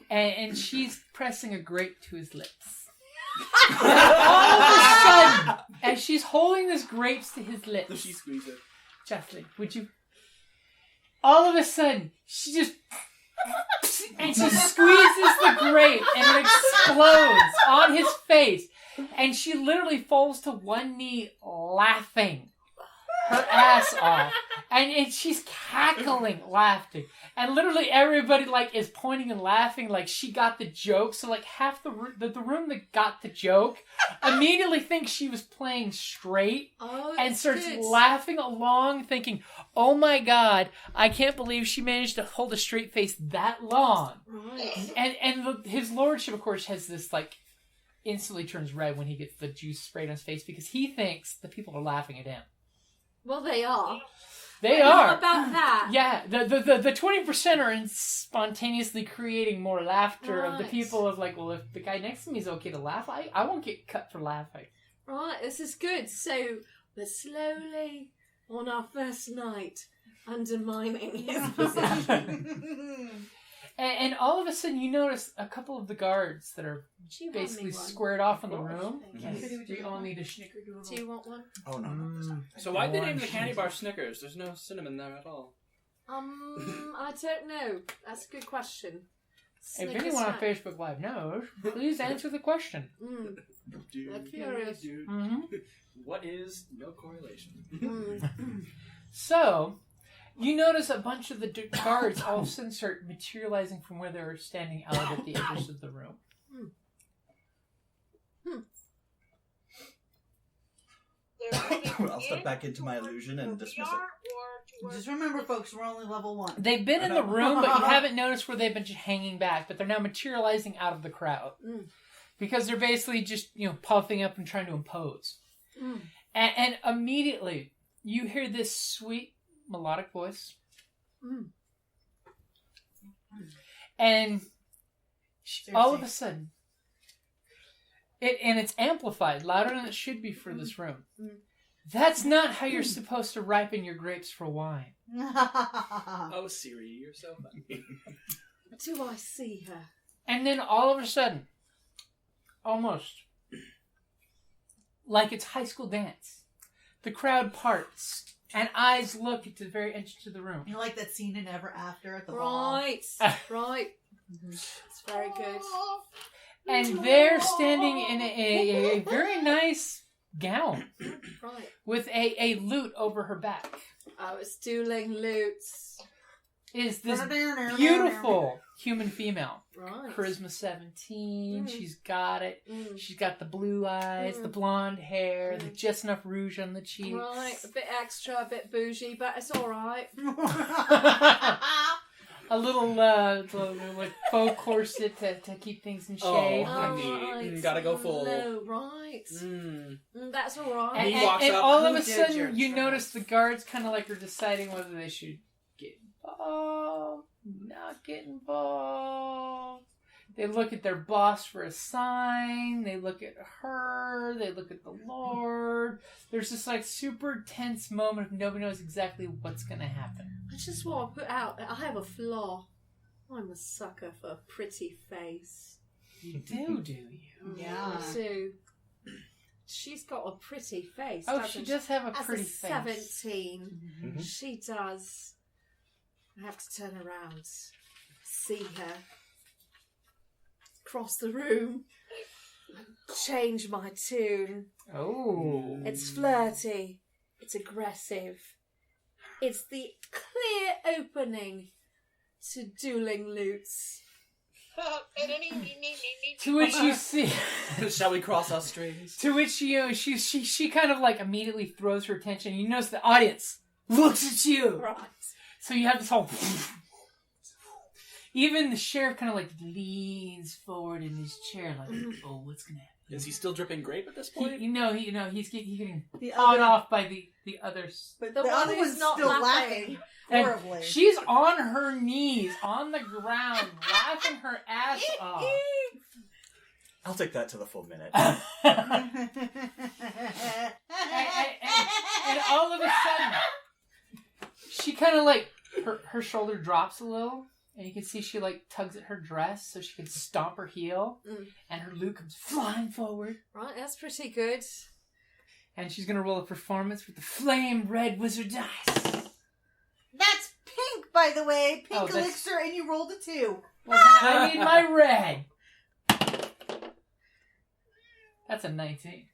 and she's pressing a grape to his lips. All of a sudden, as she's holding this grapes to his lips, She squeezed it. Jocelyn, would you? All of a sudden, she just and she squeezes the grape, and it explodes on his face, and she literally falls to one knee, laughing her ass off, and she's cackling, laughing, and literally everybody is pointing and laughing like she got the joke. So half the room that got the joke immediately thinks she was playing straight and starts laughing along, thinking, "Oh my God, I can't believe she managed to hold a straight face that long." Right. And his lordship, of course, has this instantly turns red when he gets the juice sprayed on his face because he thinks the people are laughing at him. Well, they are. They are. What about that? Yeah, the 20% are spontaneously creating more laughter of the people of well, if the guy next to me is okay to laugh, I won't get cut for laughing. Right, this is good. So we're slowly on our first night undermining his position. And all of a sudden, you notice a couple of the guards that are basically squared off in the room. We all need a snickerdoodle. Do you want one? Oh, no. So why'd they name the candy bar Snickers? There's no cinnamon there at all. I don't know. That's a good question. If anyone on Facebook Live knows, please answer the question. I'm curious. Mm-hmm. What is no correlation? So, you notice a bunch of the guards all of a sudden start materializing from where they were standing out at the edges of the room. I'll step back into my illusion and dismiss it. Just remember, folks, we're only level 1. They've been in the room, but you haven't noticed where they've been just hanging back, but they're now materializing out of the crowd. Because they're basically just, puffing up and trying to impose. And immediately, you hear this sweet, melodic voice. And all of a sudden, it's amplified, louder than it should be for this room. That's not how you're supposed to ripen your grapes for wine. Oh, Siri, you're so funny. Do I see her? And then all of a sudden, almost like it's high school dance, the crowd parts and eyes look at the very entrance of the room. You like that scene in Ever After at the ball? Right. It's very good. And they're standing in a very nice gown Right. with a lute over her back. I was dueling lutes. is this beautiful human female. Right. Charisma 17. She's got it. She's got the blue eyes, the blonde hair, the just enough rouge on the cheeks. Right, a bit extra, a bit bougie, but it's all right. A little like faux corset to keep things in shape. Right. Gotta go full. No, right. That's all right. And all of a sudden, you notice the guards kind of like are deciding whether they should get involved, not get involved. They look at their boss for a sign. They look at her. They look at the Lord. There's this like super tense moment of nobody knows exactly what's going to happen. I just want to put out, I have a flaw. I'm a sucker for a pretty face. You do you? Yeah. I do. She's got a pretty face. Oh, she does have a pretty face. face. As a 17, she does. I have to turn around, see her, cross the room, change my tune. Oh. It's flirty. It's aggressive. It's the clear opening to dueling lutes. To which you see... Shall we cross our strings? To which, she kind of like immediately throws her attention. You notice the audience looks at you. Right. So you have this whole... Even the sheriff kind of like leans forward in his chair like, oh, what's going to happen? Is he still dripping grape at this point? He's getting fought off by the others. But the the one other who's one's not still laughing. And horribly. she's on her knees, on the ground, laughing her ass off. I'll take that to the full minute. And all of a sudden, she kind of like, her shoulder drops a little, and you can see she like tugs at her dress so she can stomp her heel, and her lute comes flying forward. Right, that's pretty good. And she's going to roll a performance with the flame red wizard dice. That's pink, by the way. Pink that's- elixir, and you rolled a 2. Well, then I need my red. That's a 19.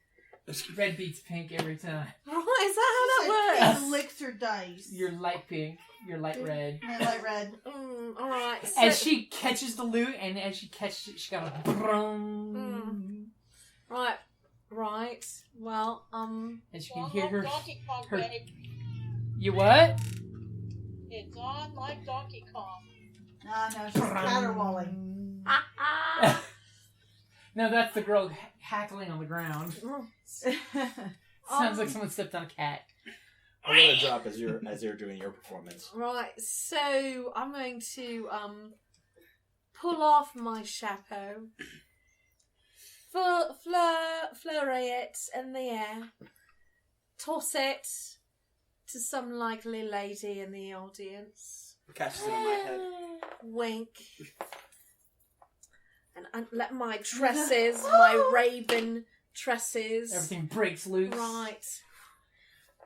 Red beats pink every time. Right, is that how that works? Pink elixir dice. You're light pink. You're light red. My light red. Alright. So, As she catches the lute, and as she catches it, she got a brum. Right. Well, As you can hear her. Donkey Kong, her babe. You what? It's on like Donkey Kong. No, she's caterwauling. No, that's the girl hackling on the ground. Sounds like someone stepped on a cat. I'll roll a drop as you're doing your performance. right, so I'm going to pull off my chapeau, flurry it in the air, toss it to some likely lady in the audience. Catches it on my head. Wink. And let my tresses, my raven tresses. Everything breaks loose. Right.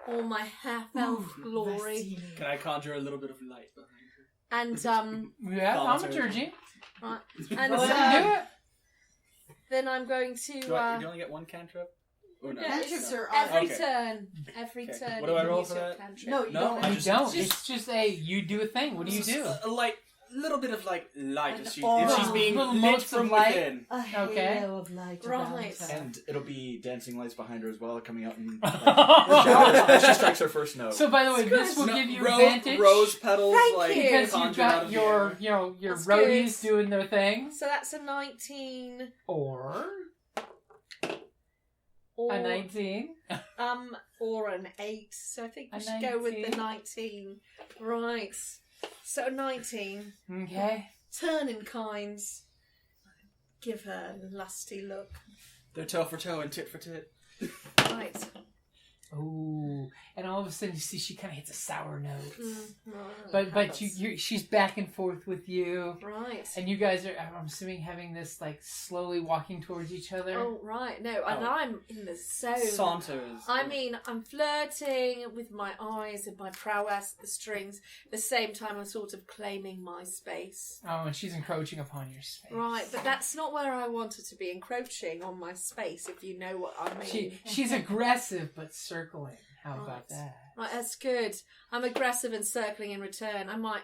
All my half-elf glory. Can I conjure a little bit of light behind her? And, Yeah, thaumaturgy. right. And, Go ahead and do it. then I'm going to, Do you only get one cantrip? Or no? Cantrips are every Okay. turn. Every Okay. turn. What do I you roll use for your that? cantrip. No, you don't. You just- don't. It's just you do a thing. What do you do? A light, little bit of like light An if she's aura. being Little lit motes from of light. within. A Okay. halo of light Right. around her. And it'll be dancing lights behind her as well, coming out in the showers as she strikes her first note. So, by the way, this will give you Ro- advantage Rose petals, Thank like you. because you've conjured out got of your, the air. your That's roadies good. doing their thing, So that's a 19. or Or, a 19. or an 8. So I think we A should go with the 19. 19. Right. So 19. Okay. Turn in kinds. Give her a lusty look. They're toe for toe and tit for tit. Right. Ooh, and all of a sudden you see she kind of hits a sour note. Right. But she's back and forth with you, Right. and you guys are, I'm assuming, having this like slowly walking towards each other. Oh, right. No, and Oh. I'm in the zone. Saunters. I mean, I'm flirting with my eyes and my prowess at the strings. At the same time, I'm sort of claiming my space. Oh, and she's encroaching upon your space. Right, but that's not where I wanted to be, encroaching on my space, if you know what I mean. She's aggressive but servile. circling. How about that? Right, that's good. I'm aggressive and circling in return. I might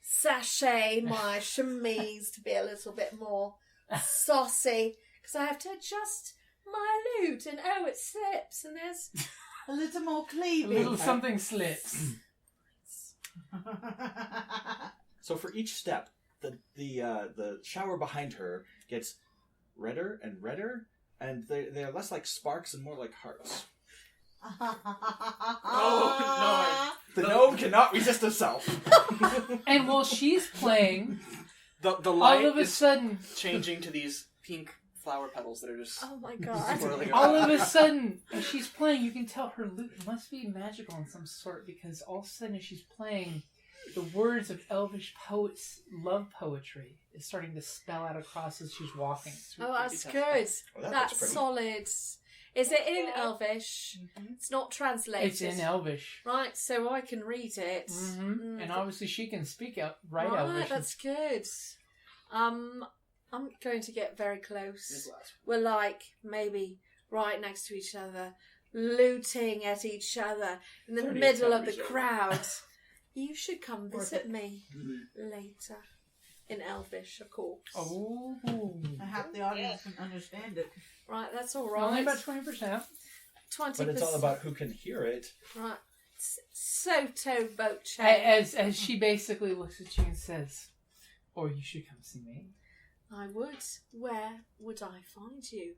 sashay my chemise to be a little bit more saucy because I have to adjust my lute and it slips and there's A little more A cleavage. little something slips. So for each step, the shower behind her gets redder and redder, and they're less like sparks and more like hearts. Oh, The gnome cannot resist himself. And while she's playing, the light all of a is sudden, changing to these pink flower petals that are just oh my god. swirling all around. of a sudden, as she's playing, you can tell her lute must be magical in some sort because all of a sudden, as she's playing, the words of elvish poets' love poetry is starting to spell out across as she's walking. Oh, that's good. Well, That's pretty. solid. Is it in Elvish? It's not translated. It's in Elvish. Right, so I can read it. Mm-hmm. And obviously she can speak out right Right, Elvish. that's good. I'm going to get very close. This last We're maybe right next to each other, looting at each other in the 30th middle of the temperature. crowd. You should come visit me Mhm. later. In Elvish, of course. Oh. I hope the audience can understand it. Right, that's all right. Only about 20%. 20%. But it's all about who can hear it. Right. Soto Boche. As she basically looks at you and says, or you should come see me. I would. Where would I find you?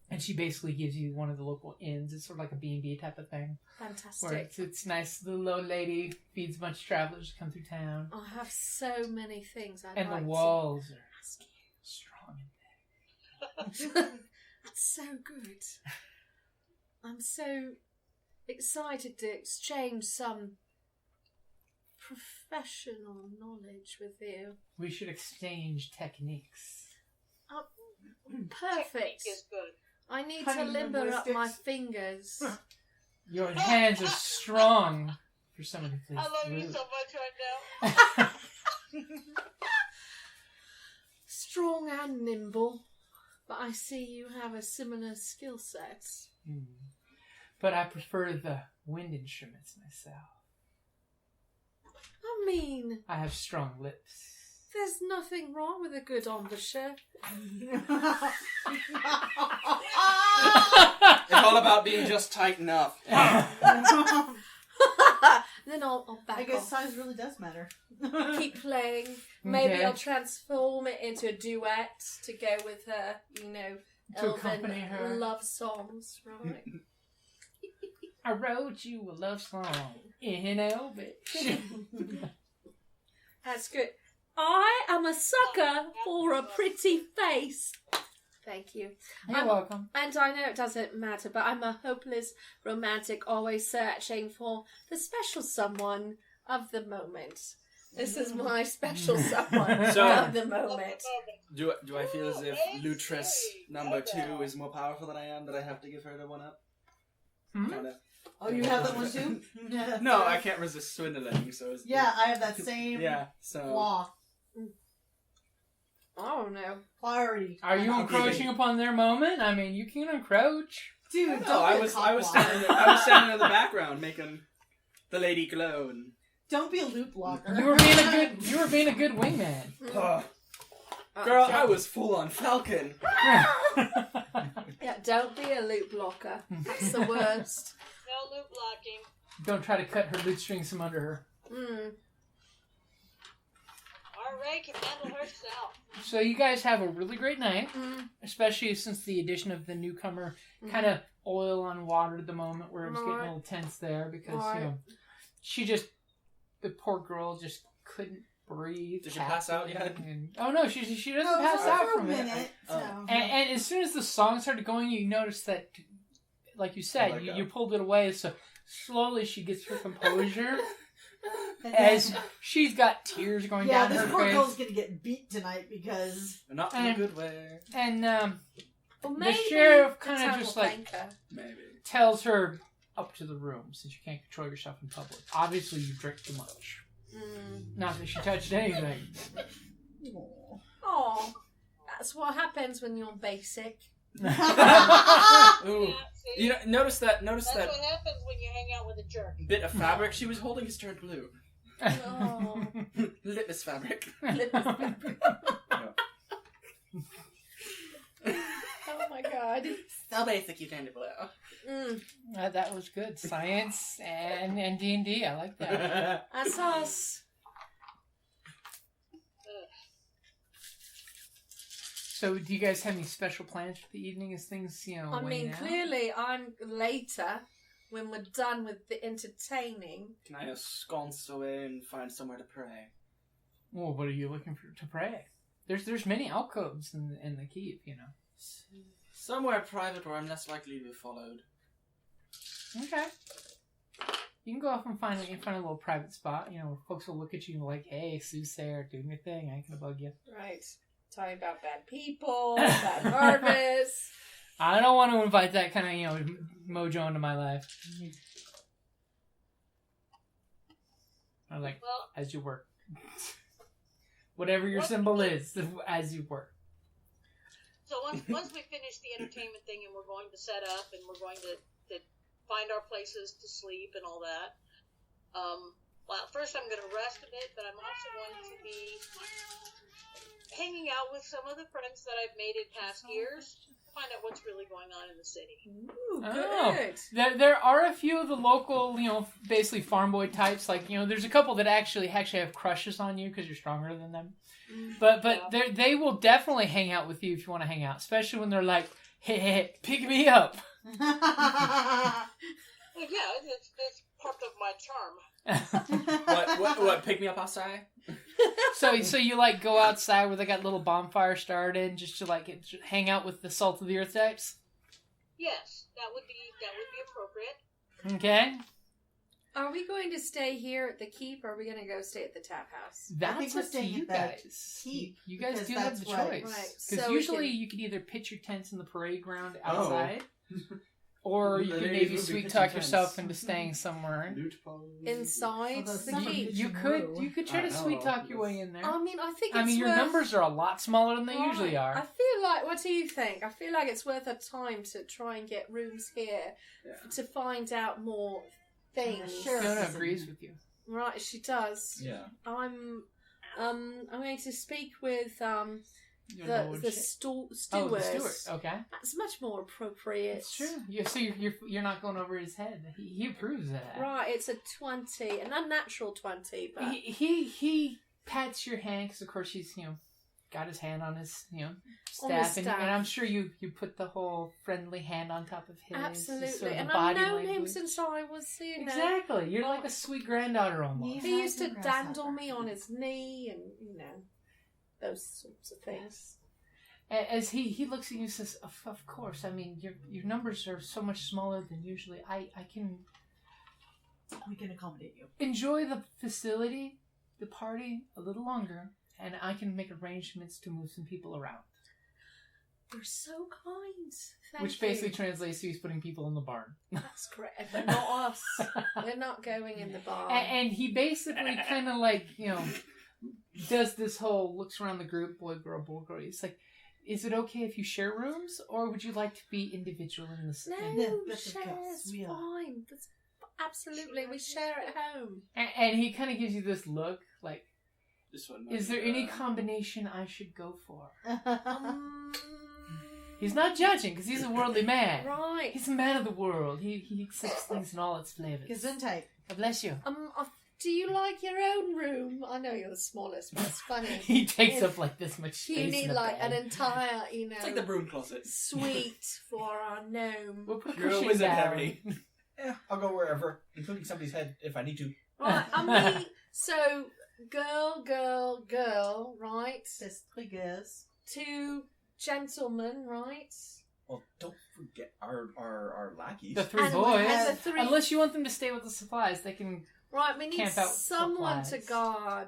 And she basically gives you one of the local inns. It's sort of like a B&B type of thing. Fantastic. Where it's nice. The little old lady feeds a bunch of travelers who come through town. I have so many things I'd And like the walls to are ask strong. you. That's so good. I'm so excited to exchange some professional knowledge with you. We should exchange techniques. Perfect. Technique is good. I need Honey to limber up linguistics. my fingers. Your hands are strong for someone who plays I love you flute. so much right now. Strong and nimble. But I see you have a similar skill set. But I prefer the wind instruments myself. I mean, I have strong lips. there's nothing wrong with a good embouchure. It's all about being just tight enough. Then I'll back I guess off. size really does matter. Keep playing. Maybe Okay. I'll transform it into a duet to go with her, To accompany her. elven love songs, right? I wrote you a love song in Elvish. That's good. I am a sucker for a pretty face. Thank you. You're welcome. And I know it doesn't matter, but I'm a hopeless romantic, always searching for the special someone of the moment. This is my special someone So- of the moment. Do I feel as if Lutress number 2 is more powerful than I am, that I have to give her the one up? Hmm? Kinda. Oh, you have that one too? No, I can't resist swindling, so it's... Yeah, I have that same so... flaw. Oh no. Priority. Are you I'm encroaching upon their moment? I mean, you can encroach. Dude, No, don't I be a was cockwad. standing in the background making the lady glow and... Don't be a loop blocker. You were being a good wingman. Girl, I was full on Falcon. Yeah, don't be a loop blocker. That's the worst. No loop blocking. Don't try to cut her lute strings from under her. Our Ray can handle herself. So you guys have a really great night, especially since the addition of the newcomer kind of oil on water at the moment where it was getting a little tense there because, the poor girl just couldn't breathe. Did she pass out yet? Oh no, she doesn't No, pass out for a from it. minute. Oh. So. And as soon as the song started going, you noticed that, like you said, let go. you pulled it away. So slowly she gets her composure And as then- she's got tears going yeah, down this her poor face. girl's gonna get beat tonight because Not in a good way. And Well, the sheriff the kind town of just will like thank her. Maybe. tells her up to the room since you can't control yourself in public. Obviously, you drink too much. Not that she touched anything. Oh, that's what happens when you're basic. Ooh. See? You know, notice that That's what happens when you hang out with a jerk. bit of fabric she was holding has turned blue. Oh. Litmus fabric. Oh my god. So basic you turned blue. That was good. Science and D&D. I like that. That's us. So, do you guys have any special plans for the evening as things, I wane mean, out? clearly, I'm later when we're done with the entertaining. Can I sconce away and find somewhere to pray? Well, what are you looking for to pray? There's many alcoves in the keep, Somewhere private where I'm less likely to be followed. Okay. You can go off and find a little private spot, where folks will look at you and be like, hey, Sue's there, doing your thing, I ain't gonna bug you. Right. Talking about bad people, bad harvest. I don't want to invite that kind of, mojo into my life. I like, as you work. Whatever your symbol is, as you work. So once we finish the entertainment thing and we're going to set up and we're going to find our places to sleep and all that, well, first I'm going to rest a bit, but I'm also going to be hanging out with some of the friends that I've made in past years to find out what's really going on in the city. Ooh, good. There are a few of the local, basically farm boy types. Like, there's a couple that actually have crushes on you because you're stronger than them. But they will definitely hang out with you if you want to hang out, especially when they're like, hey, pick me up. Well, yeah, it's part of my charm. What? Pick me up outside? So you go outside where they got little bonfire started, just to hang out with the salt of the earth types. Yes, that would be appropriate. Okay. Are we going to stay here at the keep, or are we going to go stay at the tap house? That's up to you guys. Keep, you guys do have the choice. Right. Because So usually you can either pitch your tents in the parade ground outside, or you can maybe sweet talk yourself into staying somewhere Inside the keep. You could try to sweet talk your way in there. I mean, I think it's your numbers are a lot smaller than they usually are. I feel like, what do you think? I feel like it's worth our time to try and get rooms here to find out more things. Fiona agrees with you. Right, she does. Yeah. I'm going to speak with the steward. Oh, the steward. Okay. That's much more appropriate. It's true. You're not going over his head. He approves of that. Right, it's a 20, an unnatural 20, but he pats your hand because of course he's got his hand on his staff, and I'm sure you put the whole friendly hand on top of his. Absolutely, sort of and body I've known language. him since I was Exactly. You're like a sweet granddaughter almost. He used to dandle me on his knee, and those sorts of things. As he looks at you and says, of course, I mean, your numbers are so much smaller than usually. We can accommodate you. Enjoy the facility, the party, a little longer, and I can make arrangements to move some people around. You're so kind. Thank Which basically translates to he's putting people in the barn. That's correct. They're not us. They're not going in the barn. And he basically kind of does this whole looks around the group, boy, girl, boy, girl. It's like, is it okay if you share rooms, or would you like to be individual in the No, share's fine. That's absolutely, we share at home. And he kind of gives you this look, like, This one. is there any combination I should go for? He's not judging, because he's a worldly man. Right. He's a man of the world. He accepts things in all its flavors. Gesundheit. God bless you. Do you like your own room? I know you're the smallest, but it's funny. He takes up like this much space. You need in the like bed. an entire, It's like the broom closet. suite for our gnome. We'll put a You're a cushion wizard, down. Harry. Yeah, I'll go wherever, including somebody's head if I need to. Right, so girl, right? C'est très girls. 2 gentlemen, right? Well, don't forget our lackeys. The 3 And we boys. have the 3. Unless you want them to stay with the supplies, they can. Right, we need camp out someone supplies. to guard.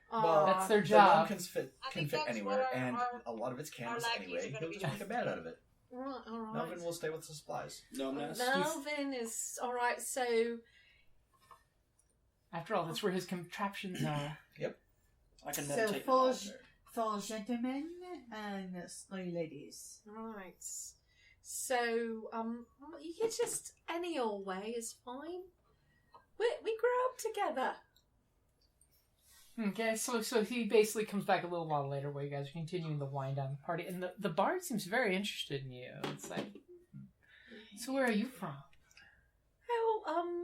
Well, That's their The job. room I can think fit that's anywhere, what and our a lot of it's canvas lackeys anyway. are gonna He'll be just make a bed out of it. Right, all right. Melvin will stay with the supplies. No mess. Melvin is all right. So After all, that's where his contraptions are. I can So meditate. Forge for gentlemen and snowy ladies. Right. So, you can just any old way is fine. We grow up together. Okay, so he basically comes back a little while later while you guys are continuing the wind down the party, and the bard seems very interested in you. It's like, so where are you from? Oh,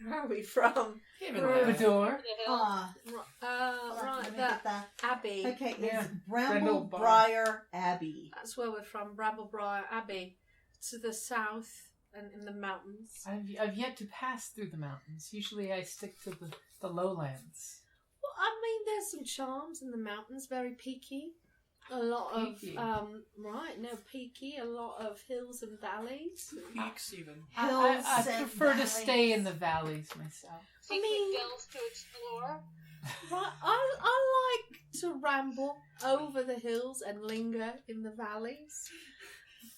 where are we from? Bador. Right, that Abbey. Okay, Yeah. it's Bramblebriar Abbey. That's where we're from, Bramblebriar Abbey, to the south and in the mountains. I've yet to pass through the mountains. Usually I stick to the lowlands. Well, I mean, there's some charms in the mountains, very peaky. A lot Peaky. of, peaky, a lot of hills and valleys. Peaks even. I Hills and prefer to stay in valleys. the valleys myself. Secret dells to explore. Right, I like to ramble over the hills and linger in the valleys.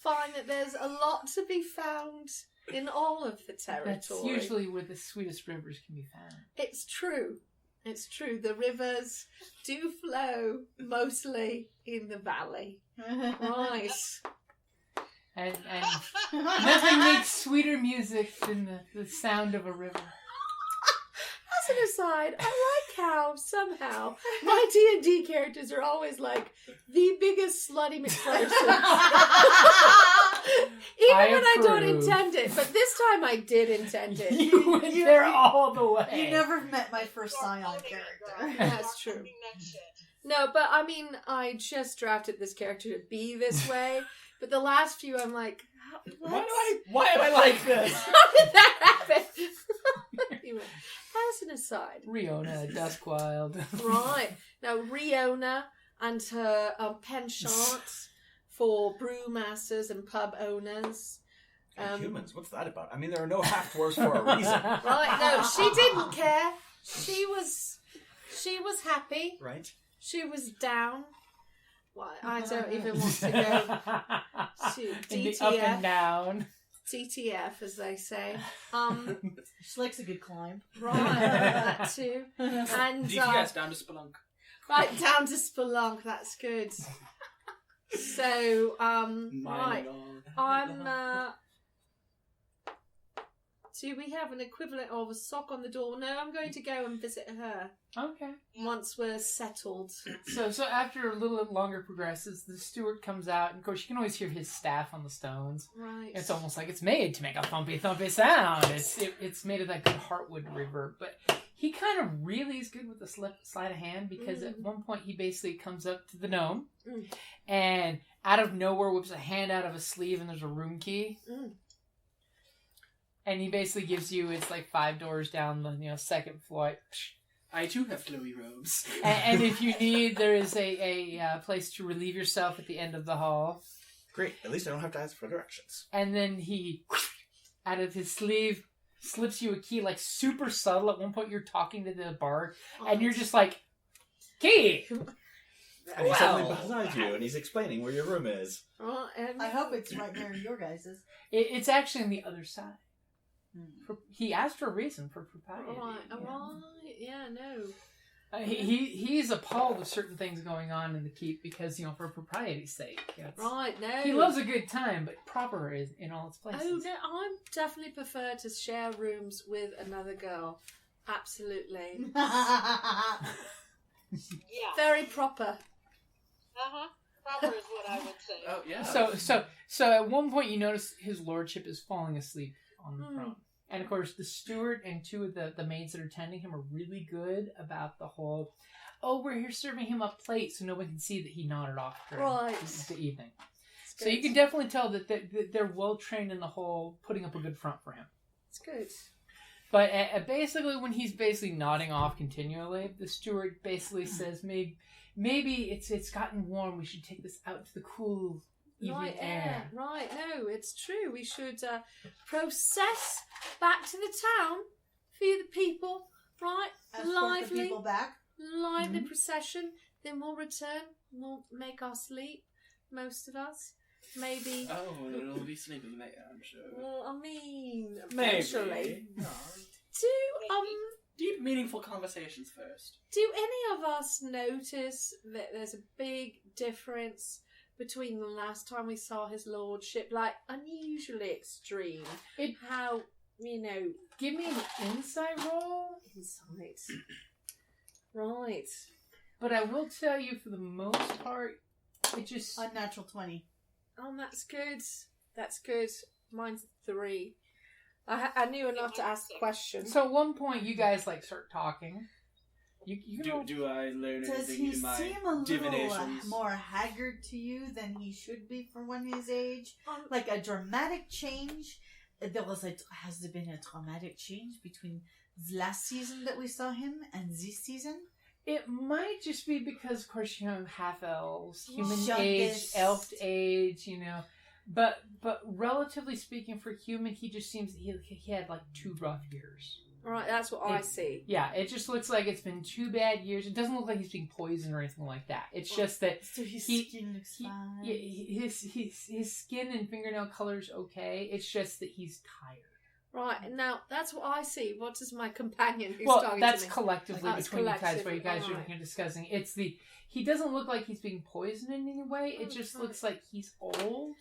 Find that there's a lot to be found in all of the territory. That's usually where the sweetest rivers can be found. It's true. It's true. The rivers do flow mostly in the valley. Right. And nothing makes sweeter music than the sound of a river. As an aside, I like how somehow my D&D characters are always like the biggest slutty McPhersons. Even when I don't approve. intend it. But this time I did intend it. You went there all the way. You never met my first You're Scion owning it, character. girl. That's You're true. owning that shit. No, but I mean, I just drafted this character to be this way. But the last few, I'm like, what? Why am I like this? How did that happen? Anyway, as an aside. Riona, Duskwild. Right. Now, Riona and her penchant for brewmasters and pub owners. And humans, what's that about? I mean, there are no half dwarves for a reason. Right, no, she didn't care. She was happy. Right? She was down. Well, I don't even want to go to In the up and DTF. down. TTF, as they say. She likes a good climb. Right, that too. And DTS down to Spelunk. right down to Spelunk. That's good. So, right. Do we have an equivalent of a sock on the door? No, I'm going to go and visit her Okay. once we're settled. So after a little longer progresses, the steward comes out, and of course you can always hear his staff on the stones. Right. It's almost like it's made to make a thumpy thumpy sound. It's made of that good heartwood reverb, but he kind of really is good with the sleight of hand because at one point he basically comes up to the gnome and out of nowhere whips a hand out of a sleeve and there's a room key. And he basically gives you, it's like 5 doors down the second floor. I too have flowy robes. And if you need, there is a place to relieve yourself at the end of the hall. Great. At least I don't have to ask for directions. And then he, out of his sleeve, slips you a key, like super subtle. At one point you're talking to the bard, and you're just like, key! And he's suddenly beside you, and he's explaining where your room is. I hope it's right near your guys's. It's actually on the other side. He asked for a reason for propriety. Right, yeah, no. He's appalled with certain things going on in the keep because, for propriety's sake. Right, no. He loves a good time, but proper is in all its places. Oh, no, I definitely prefer to share rooms with another girl. Absolutely. Yeah. Very proper. Proper is what I would say. Oh, yeah. So at one point you notice his lordship is falling asleep on the throne. And of course the steward and 2 of the maids that are tending him are really good about the whole, we're here serving him a plate so no one can see that he nodded off during the evening. So you can definitely tell that they're well trained in the whole putting up a good front for him. It's good. But basically when he's basically nodding off continually, the steward basically says maybe it's gotten warm, we should take this out to the cool evening air. Right, no, it's true. We should process back to the town, feed the people, right? Escort the people back. Lively procession. Then we'll return. We'll make our sleep, most of us. Maybe. Oh, it'll be sleeping later, I'm sure. Well, I mean, Maybe. eventually. deep, meaningful conversations first. Do any of us notice that there's a big difference between the last time we saw his lordship, like unusually extreme? How, give me an insight roll. Insight. Right. But I will tell you, for the most part, it just... Unnatural 20. Oh, that's good. That's good. Mine's 3. I knew enough to ask the question. So at one point, you guys start talking. Do I learn Does anything he in my seem a little divinations? more haggard to you than he should be for one his age? Like a dramatic change? Has there been a dramatic change between the last season that we saw him and this season? It might just be because, of course, half-elves, human Youngest. age, elf age, But relatively speaking, for human, he just seems he had 2 rough years. Right, that's what I see. Yeah, it just looks like it's been 2 bad years. It doesn't look like he's being poisoned or anything like that. It's just that So his skin looks fine. his skin and fingernail color's okay. It's just that he's tired. Right, now that's what I see. What does my companion who's Well, talking that's to me? collectively That's between you guys, collective, where you guys alright. are discussing. He doesn't look like he's being poisoned in any way. It just looks like he's old.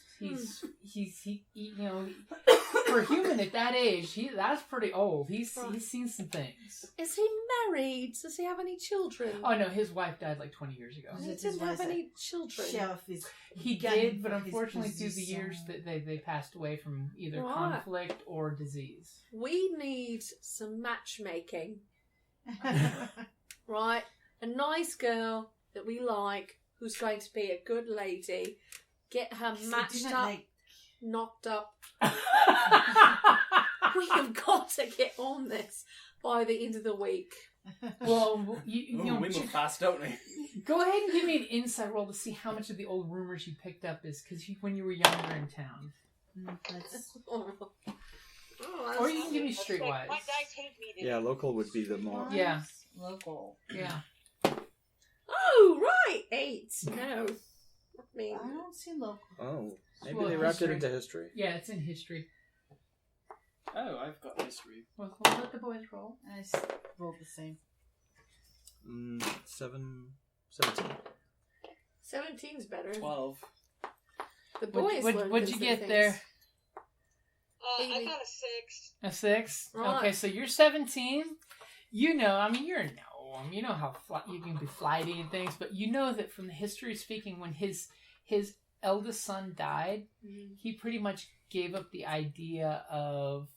For a human at that age, that's pretty old. He's seen some things. Is he married? Does he have any children? Oh no, his wife died 20 years ago. He didn't have any children. He did, but unfortunately through the years that they passed away from either conflict or disease. We need some matchmaking. Right? A nice girl that we like, who's going to be a good lady. Get her matched up, knocked up. We have got to get on this by the end of the week. Well, we move fast, don't we? Go ahead and give me an insight roll to see how much of the old rumors you picked up is when you were younger in town. Or you can give me streetwise. My dice hate me today. Yeah, local would be the more... Yeah. Local. Yeah. Oh, right! 8. No. I don't see local. Oh, maybe Well, they wrapped history. it into history. Yeah, it's in history. Oh, I've got history. Well, let the boys roll. I rolled the same. 17. 17's better. 12. The boys What'd you get there? I got a 6. A 6? Right. Okay, so you're 17. You're a gnome. You know how you can be flighty and things, but you know that from the history speaking, when his eldest son died, he pretty much gave up the idea of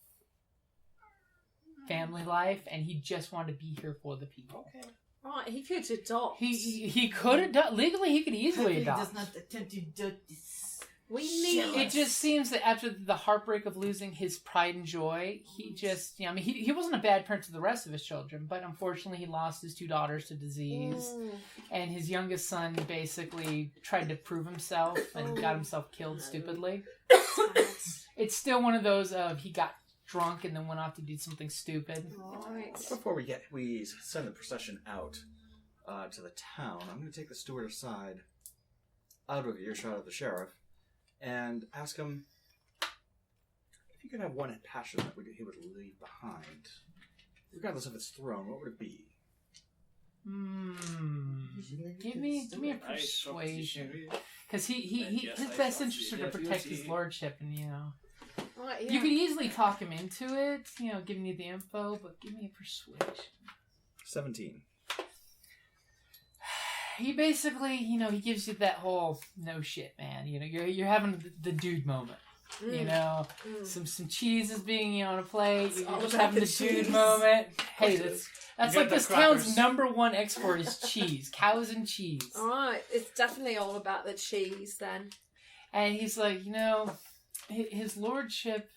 family life, and he just wanted to be here for the people. Okay. Right, he could adopt. He could adopt. Legally, he could easily He adopt. does not attempt to do this. We need... It just seems that after the heartbreak of losing his pride and joy, he just, he wasn't a bad parent to the rest of his children, but unfortunately he lost his 2 daughters to disease, and his youngest son basically tried to prove himself and got himself killed stupidly. It's still one of those of he got drunk and then went off to do something stupid. Right. Before we send the procession out to the town, I'm going to take the steward aside, out of earshot of the sheriff, and ask him if you could have one passion that he would leave behind, regardless of its throne. What would it be? Give me a persuasion, because his best interest is to protect his lordship, and Right, yeah. you could easily talk him into it, giving you the info, but give me a persuasion. 17. He basically, he gives you that whole no shit, man. You're having the dude moment. Some cheese is being on a plate. You're just having the dude moment. Hey, that's like this town's #1 export is cheese, cows and cheese. All right, it's definitely all about the cheese then. And he's like, his lordship,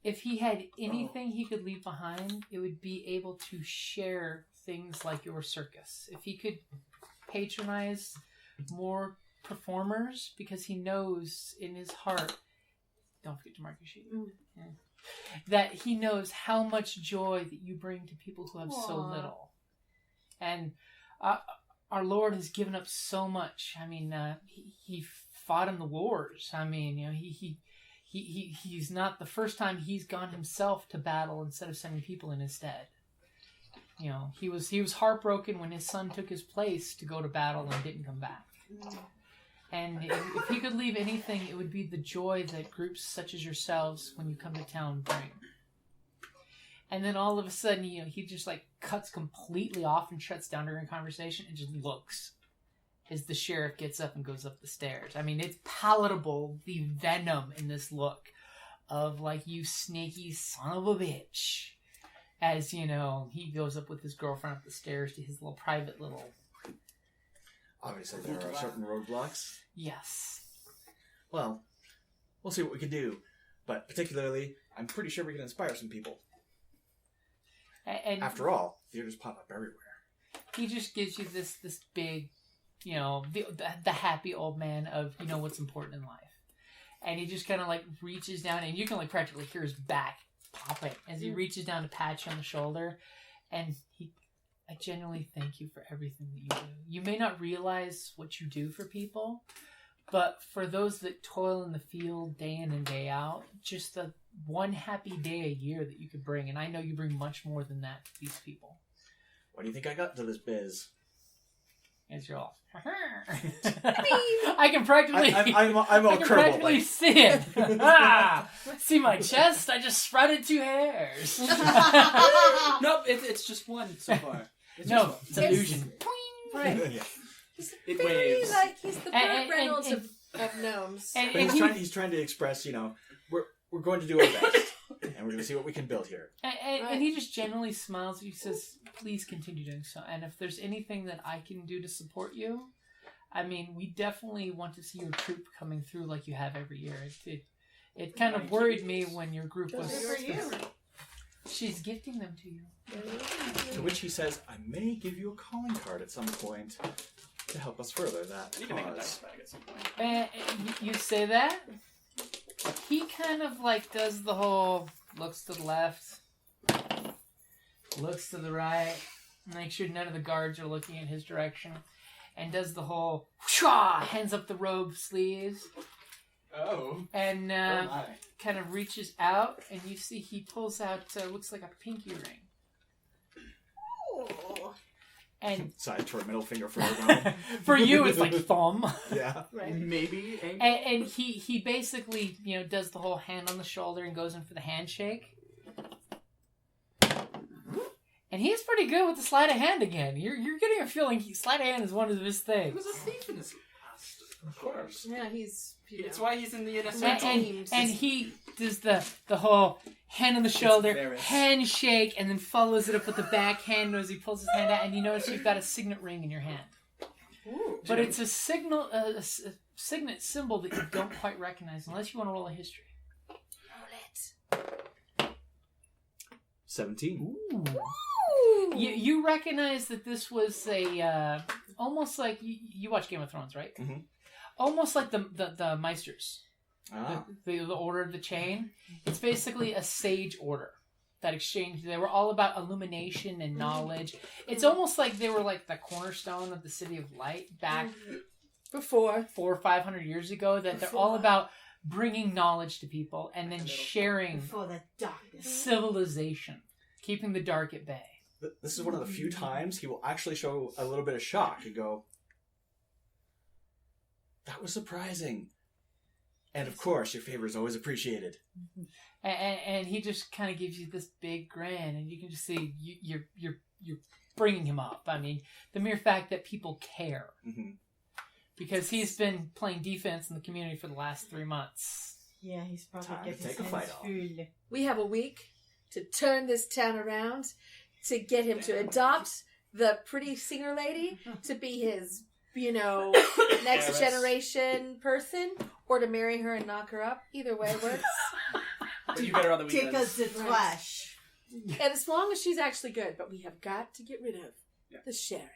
if he had anything he could leave behind, it would be able to share things like your circus. If he could patronize more performers, because he knows in his heart, don't forget to mark your sheet, that he knows how much joy that you bring to people who have so little. And our Lord has given up so much. I mean, he fought in the wars. I mean, he's not the first time he's gone himself to battle instead of sending people in his stead. he was heartbroken when his son took his place to go to battle and didn't come back. And if he could leave anything, it would be the joy that groups such as yourselves, when you come to town, bring. And then all of a sudden, he just like cuts completely off and shuts down during conversation and just looks as the sheriff gets up and goes up the stairs. I mean, it's palatable, the venom in this look of like, you snaky son of a bitch. As, he goes up with his girlfriend up the stairs to his little private little... Obviously, there are certain roadblocks. Yes. Well, we'll see what we can do. But particularly, I'm pretty sure we can inspire some people. And after all, theaters pop up everywhere. He just gives you this big, the happy old man of, what's important in life. And he just kind of like reaches down, and you can like practically hear his back popping as he reaches down to pat you on the shoulder. And I genuinely thank you for everything that you do. You may not realize what you do for people, but for those that toil in the field day in and day out, just the one happy day a year that you could bring, and I know you bring much more than that to these people. What do you think I got to this biz? As you're all, I can practically, I'm all practically see it. See my chest? I just sprouted 2 hairs. Nope, it's just one so far. It's illusion. Right. Yeah. It waves. Like he's the Burt Reynolds of gnomes. But he's trying to express, we're going to do our best, and we're going to see what we can build here. And he just generally smiles. He says, "Please continue doing so. And if there's anything that I can do to support you, I mean, we definitely want to see your troop coming through like you have every year. It kind of worried me when your group was. She's gifting them to you." To which he says, "I may give you a calling card at some point to help us further that You can make a cause." dice bag at some point. And you say that? He kind of like does the whole looks to the left, looks to the right, make sure none of the guards are looking in his direction, and does the whole whoosh, hands up the robe sleeves. Oh. And kind of reaches out, and you see he pulls out looks like a pinky ring. Oh. And side toward middle finger for everyone. for you, it's like thumb. Yeah. Right. Maybe. And he basically, does the whole hand on the shoulder and goes in for the handshake. And he's pretty good with the sleight of hand again. You're getting a feeling sleight of hand is one of his things. He was a thief in his past. Of course. Yeah, he's... It's why he's in the NSFM. And he does the whole hand on the shoulder, handshake, and then follows it up with the backhand as he pulls his hand out, and you notice you've got a signet ring in your hand. Ooh, but it's a signal, a signet symbol that you don't quite recognize unless you want to roll a history. Roll it. 17. Ooh. You recognize that this was a almost like you watch Game of Thrones, right? Mm-hmm. Almost like the Meisters. Ah. The Order of the Chain. It's basically a sage order that exchanged. They were all about illumination and knowledge. It's almost like they were like the cornerstone of the City of Light back before 400 or 500 years ago. That they're all about bringing knowledge to people and then sharing For the darkness. civilization, keeping the dark at bay. This is one of the few times he will actually show a little bit of shock and go, "That was surprising." And of course, your favor is always appreciated. And he just kind of gives you this big grin, and you can just see you're bringing him up. I mean, the mere fact that people care, because he's been playing defense in the community for the last 3 months. Yeah, he's probably Time to getting take a his fight hands off. full. We have a week to turn this town around, to get him to adopt the pretty singer lady to be his, next generation person, or to marry her and knock her up. Either way works. But you better on the Take weekends. us the flesh. And as long as she's actually good, but we have got to get rid of the sheriff.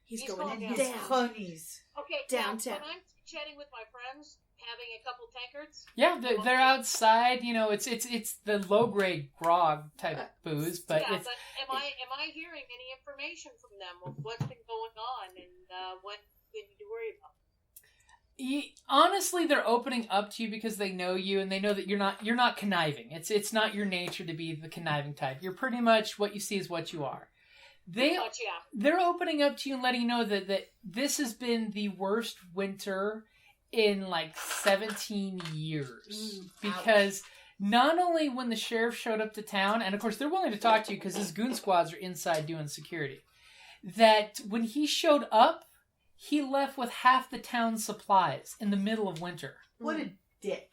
He's He's going going And down. his down. cronies. Okay, Downtown. Now, when I'm chatting with my friends, having a couple tankards. Yeah, they're outside. It's the low grade grog type booze, but Yeah, it's but am I hearing any information from them of what's been going on and what they need to worry about? honestly, they're opening up to you because they know you and they know that you're not conniving. It's not your nature to be the conniving type. You're pretty much what you see is what you are. they're opening up to you and letting you know that this has been the worst winter in like 17 years. Because not only when the sheriff showed up to town, and of course they're willing to talk to you because his goon squads are inside doing security, that when he showed up, he left with half the town's supplies in the middle of winter. What a dick.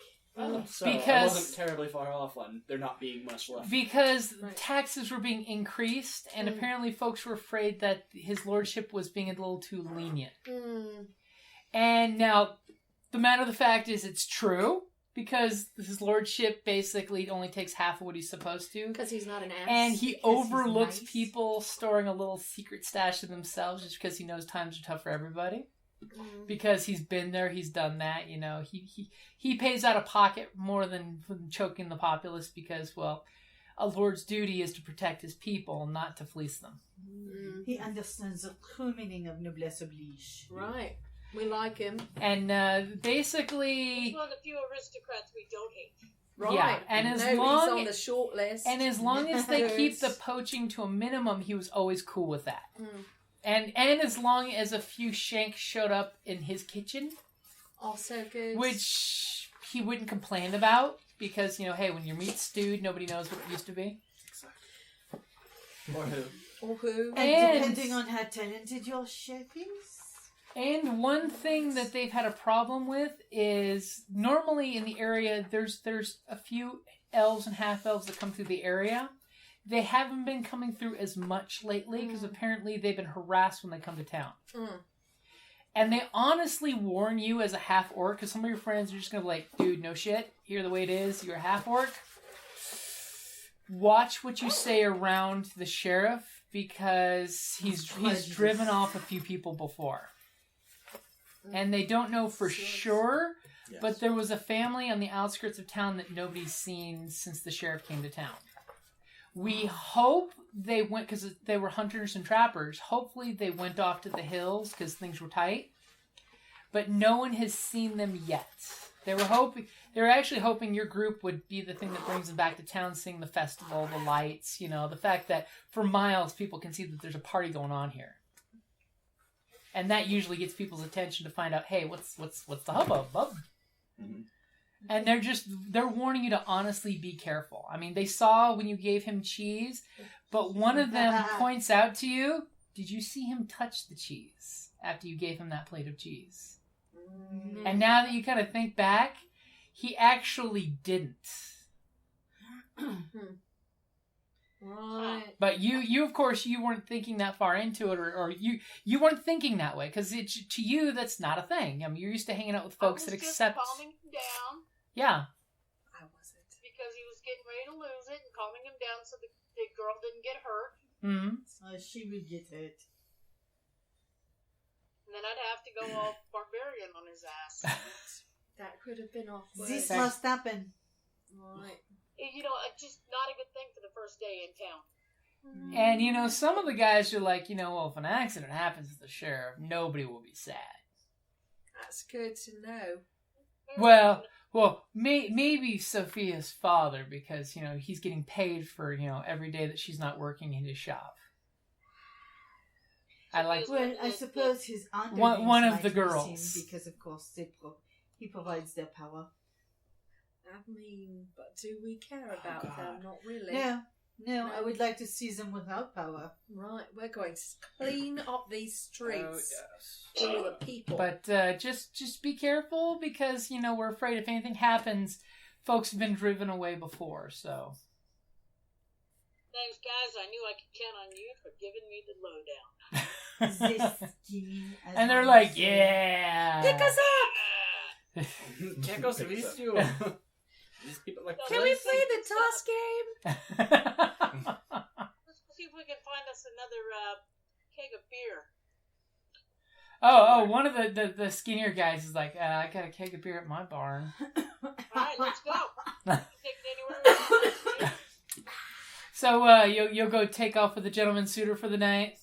So I wasn't terribly far off on there not being much left. Because taxes were being increased, and apparently folks were afraid that his lordship was being a little too lenient. And now, the matter of the fact is it's true, because his lordship basically only takes half of what he's supposed to. Because he's not an ass. And he overlooks people storing a little secret stash to themselves just because he knows times are tough for everybody. Because he's been there, he's done that, you know. He pays out of pocket more than choking the populace because, well, a lord's duty is to protect his people, not to fleece them. He understands the true meaning of noblesse oblige. Right. We like him. And basically... He's one of the few aristocrats we don't hate. Right. Yeah, and as Nobody's long on the short list. And as long as they keep the poaching to a minimum, he was always cool with that. And as long as a few shanks showed up in his kitchen, also good, which he wouldn't complain about because, you know, hey, when your meat's stewed, nobody knows what it used to be. Exactly. Or who. And depending on how talented your chef is. And one thing that they've had a problem with is normally in the area, there's a few elves and half-elves that come through the area. They haven't been coming through as much lately because apparently they've been harassed when they come to town. And they honestly warn you as a half-orc, because some of your friends are just going to be like, dude, no shit, here the way it is, you're a half-orc. Watch what you say around the sheriff, because he's driven off a few people before. And they don't know for sure, but there was a family on the outskirts of town that nobody's seen since the sheriff came to town. We hope they went, because they were hunters and trappers, hopefully they went off to the hills because things were tight. But no one has seen them yet. They were actually hoping your group would be the thing that brings them back to town, seeing the festival, the lights, you know, the fact that for miles people can see that there's a party going on here. And that usually gets people's attention to find out, hey, what's the hubbub, bub? And they're warning you to honestly be careful. I mean, they saw when you gave him cheese, but one of them points out to you, did you see him touch the cheese after you gave him that plate of cheese? And now that you kind of think back, he actually didn't. Right. But you of course, you weren't thinking that far into it, or you weren't thinking that way, because to you, that's not a thing. I mean, you're used to hanging out with folks that accept... I was just calming him down. Yeah. I wasn't. Because he was getting ready to lose it, and calming him down so the girl didn't get hurt. So she would get hurt. And then I'd have to go all barbarian on his ass. That could have been awkward. This must happen. Right. You know, just not a good thing for the first day in town. And, you know, some of the guys are like, you know, well, if an accident happens with the sheriff, nobody will be sad. That's good to know. Well, maybe Sophia's father, because, you know, he's getting paid for, you know, every day that she's not working in his shop. Well, I suppose his aunt one of the girls, because of course he provides their power. I mean, but do we care about them? Not really. No, I would like to see them without power. Right, we're going to clean up these streets. All the people. But just be careful, because, you know, we're afraid if anything happens, folks have been driven away before, so. Thanks, guys. I knew I could count on you for giving me the lowdown. And they're like, yeah. Pick us up! Check us, with you. These people like, can we play the toss game? Let's see if we can find us another keg of beer. One of the skinnier guys is like, I got a keg of beer at my barn. Alright, let's go. Take it anywhere. So you'll go take off with the gentleman suitor for the night?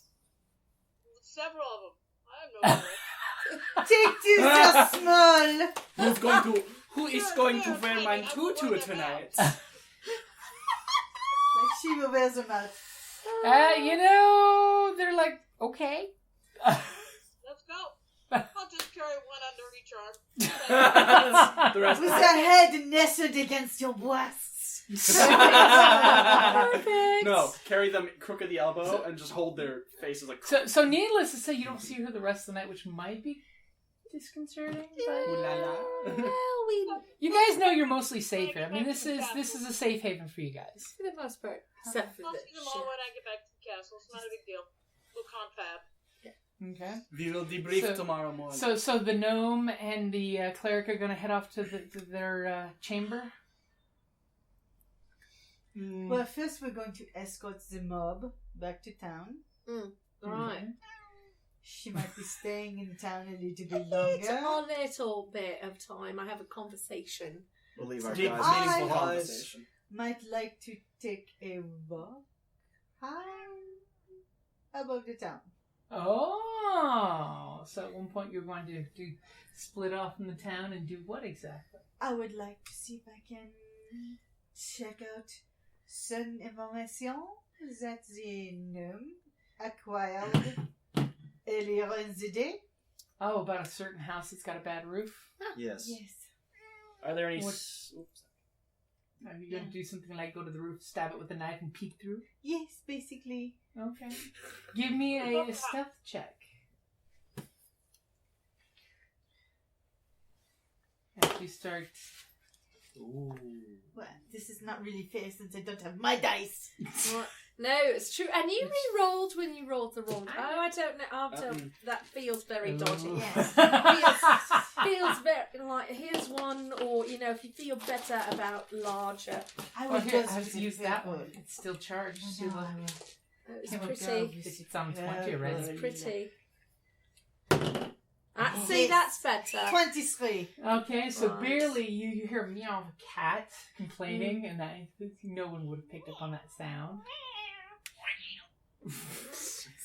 Several of them. I have no idea. Take this, small. Who is going to wear my tutu tonight? Like she will wear them out. They're like, okay. Let's go. I'll just carry one under each arm. The rest With of the head nestled against your breasts. Perfect. No, carry them crook of the elbow and just hold their faces like. So needless to say, you don't see her the rest of the night, which might be disconcerting. But Ooh la la. Well, you guys know you're mostly safe here. I mean, this is a safe haven for you guys. for the most part, except for I'll the see them all when I get back to the castle. It's not a big deal. We'll confab. Okay. We will debrief So- tomorrow morning. So the gnome and the cleric are going to head off to their chamber. Well, first we're going to escort the mob back to town. Right. She might be staying in town a little bit It's longer. a little bit of time. I have a conversation. We'll leave our Deep, guys. meaningful I- conversation. Might like to take a walk high above the town. Oh, so at one point you're going to split off from the town and do what exactly? I would like to see if I can check out some information that the gnome acquired earlier in the day. Oh, about a certain house that's got a bad roof? Yes. Yes. Are there any? What- Oops. Are you going to do something like go to the roof, stab it with a knife, and peek through? Yes, basically. Okay. Give me a stealth check. As you start... Ooh. Well, this is not really fair since I don't have my dice. No, it's true. And you re-rolled when you rolled the wrong. Oh, I don't know. That feels very dodgy. Yes. Feels very like here's one, or if you feel better about larger. I Well, will here, go I to the use that purple. one. It's still charged. I So know, the- I will. It's Here we pretty. It's on 20 already. It's pretty. See, Yes. that's better. 23. Okay, so Right. barely you hear a meow of a cat complaining, and that no one would have picked up on that sound.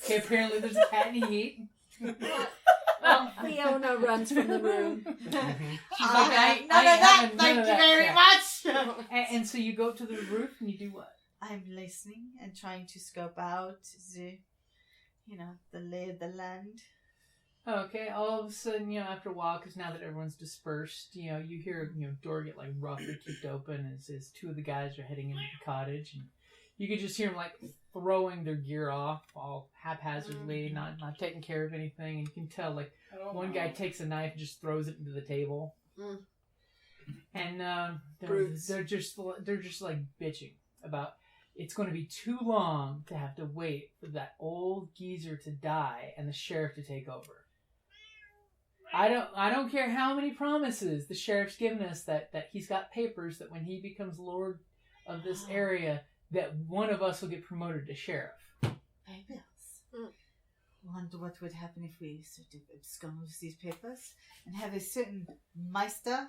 Okay, apparently there's a cat in the heat. Fiona runs from the room. She's like, None of ain't that, having thank none of you that very crap. much. And so you go up to the roof and you do what? I'm listening and trying to scope out the lay of the land. Okay, all of a sudden, after a while, because now that everyone's dispersed, you hear, door get, roughly kicked open as two of the guys are heading into the cottage, and you could just hear them, throwing their gear off all haphazardly, not taking care of anything, and you can tell, one guy takes a knife and just throws it into the table. And they're just bitching about it's going to be too long to have to wait for that old geezer to die and the sheriff to take over. I don't care how many promises the sheriff's given us that he's got papers that when he becomes lord of this area that one of us will get promoted to sheriff. Papers. Wonder what would happen if we sort of abscond with these papers and have a certain meister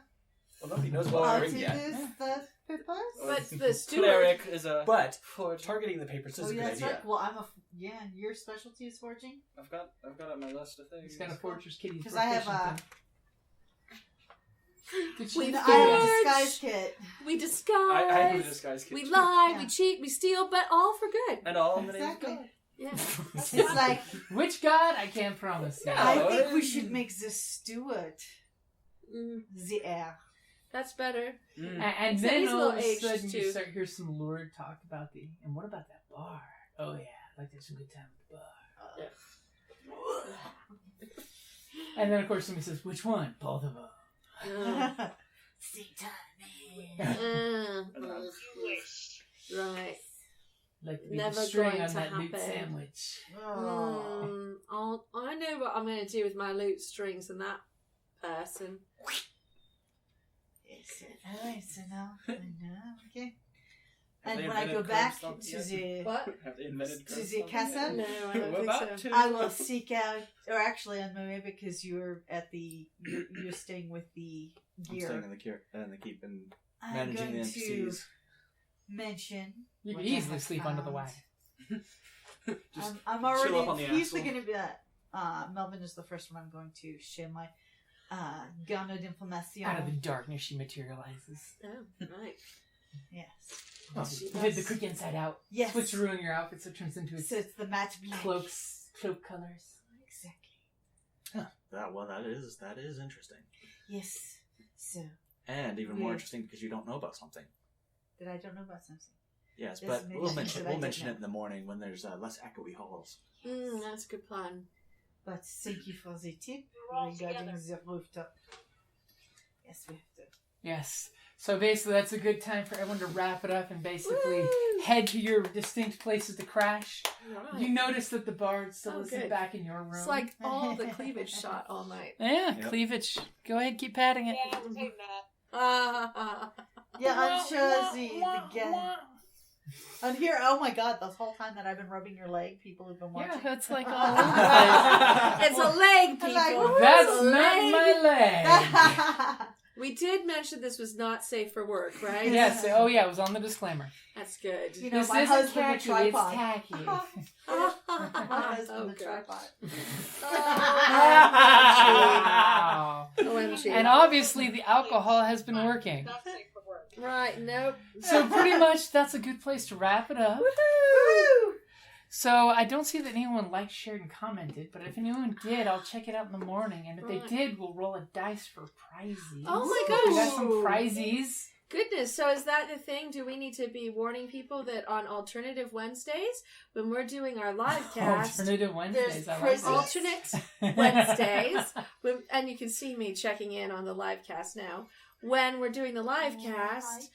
Well, nobody knows what out we're to in this yet. the papers. But the steward. Cleric is a. But forge. targeting the papers is Oh a yeah, good that's idea. right. Well, and your specialty is forging. I've got it on my list of things. He's got a fortress kitty. Because I have a. We I have a forge. disguise kit. We disguise. I have a disguise kit. We too. lie. Yeah. We cheat. We steal. But all for good. And all in the name Exactly. of God. Yeah. It's like Which god? I can't promise. No. I think we should make the steward the heir. That's better. And So then he's a all little of a aged, sudden you too. start hear some lurid talk about and what about that bar? Oh yeah, I'd like to have some good time at the bar. And then of course somebody says, which one? Both of them. Same time. You wish. Right. Like to be Never the string going on to that loot happen. sandwich. I know what I'm going to do with my loot strings and that person. Yes, alright, so now I know, okay. Have And they when I go invented back curb to stomp the What? Have they invented To curb the stomping castle? yet? No, I don't We're think about so. to. I will seek out, or actually on my way because you're staying with the I'm gear. staying in the keep and I'm managing the going to NPCs. mention. You can what I easily have sleep under the found. wagon. Just I'm chill up on already. the He's axle. going to be Melvin is the first one I'm going to share my garnered information. Out of the darkness she materializes. Oh, right. Yes. Oh, you did the quick inside out. Yes. Switcheroo in your outfit so it turns into So it's the match black. cloak colors. Exactly. Huh. That is interesting. Yes. So. And even more interesting because you don't know about something. That I don't know about something. Yes, There's but many we'll things mention that I don't it know. in the morning when there's less echoey halls. That's a good plan. But thank you for the tip We're all regarding together. the rooftop. Yes, we have to. Yes. So basically, that's a good time for everyone to wrap it up and basically head to your distinct places to crash. Right. You notice that the bard still Oh, isn't good. back in your room. It's like all the cleavage shot all night. Yeah, Yep. cleavage. Go ahead, keep patting it. Yeah, I'm taking that. Yeah, I'm sure the gang. And here, oh my god, the whole time that I've been rubbing your leg, people have been watching. Yeah, that's like all over the place. It's a leg, people. Like, That's It's a not leg. my leg. We did mention this was not safe for work, right? Yes. Oh, yeah. It was on the disclaimer. That's good. You know, This my isn't husband, the tacky. It's tripod. tacky. Oh, My husband, the gosh. tripod. Wow. OMG. And obviously, the alcohol has been working. Not safe for work. Right, nope. So pretty much, that's a good place to wrap it up. Woohoo! So I don't see that anyone liked, shared, and commented, but if anyone did, I'll check it out in the morning. And if Right. they did, we'll roll a dice for prizes. Oh my We got gosh. some prizes. Goodness, so is that the thing? Do we need to be warning people that on alternative Wednesdays, when we're doing our live cast, Alternative Wednesdays. I like that. alternate Wednesdays, and you can see me checking in on the live cast now. When we're doing the live cast,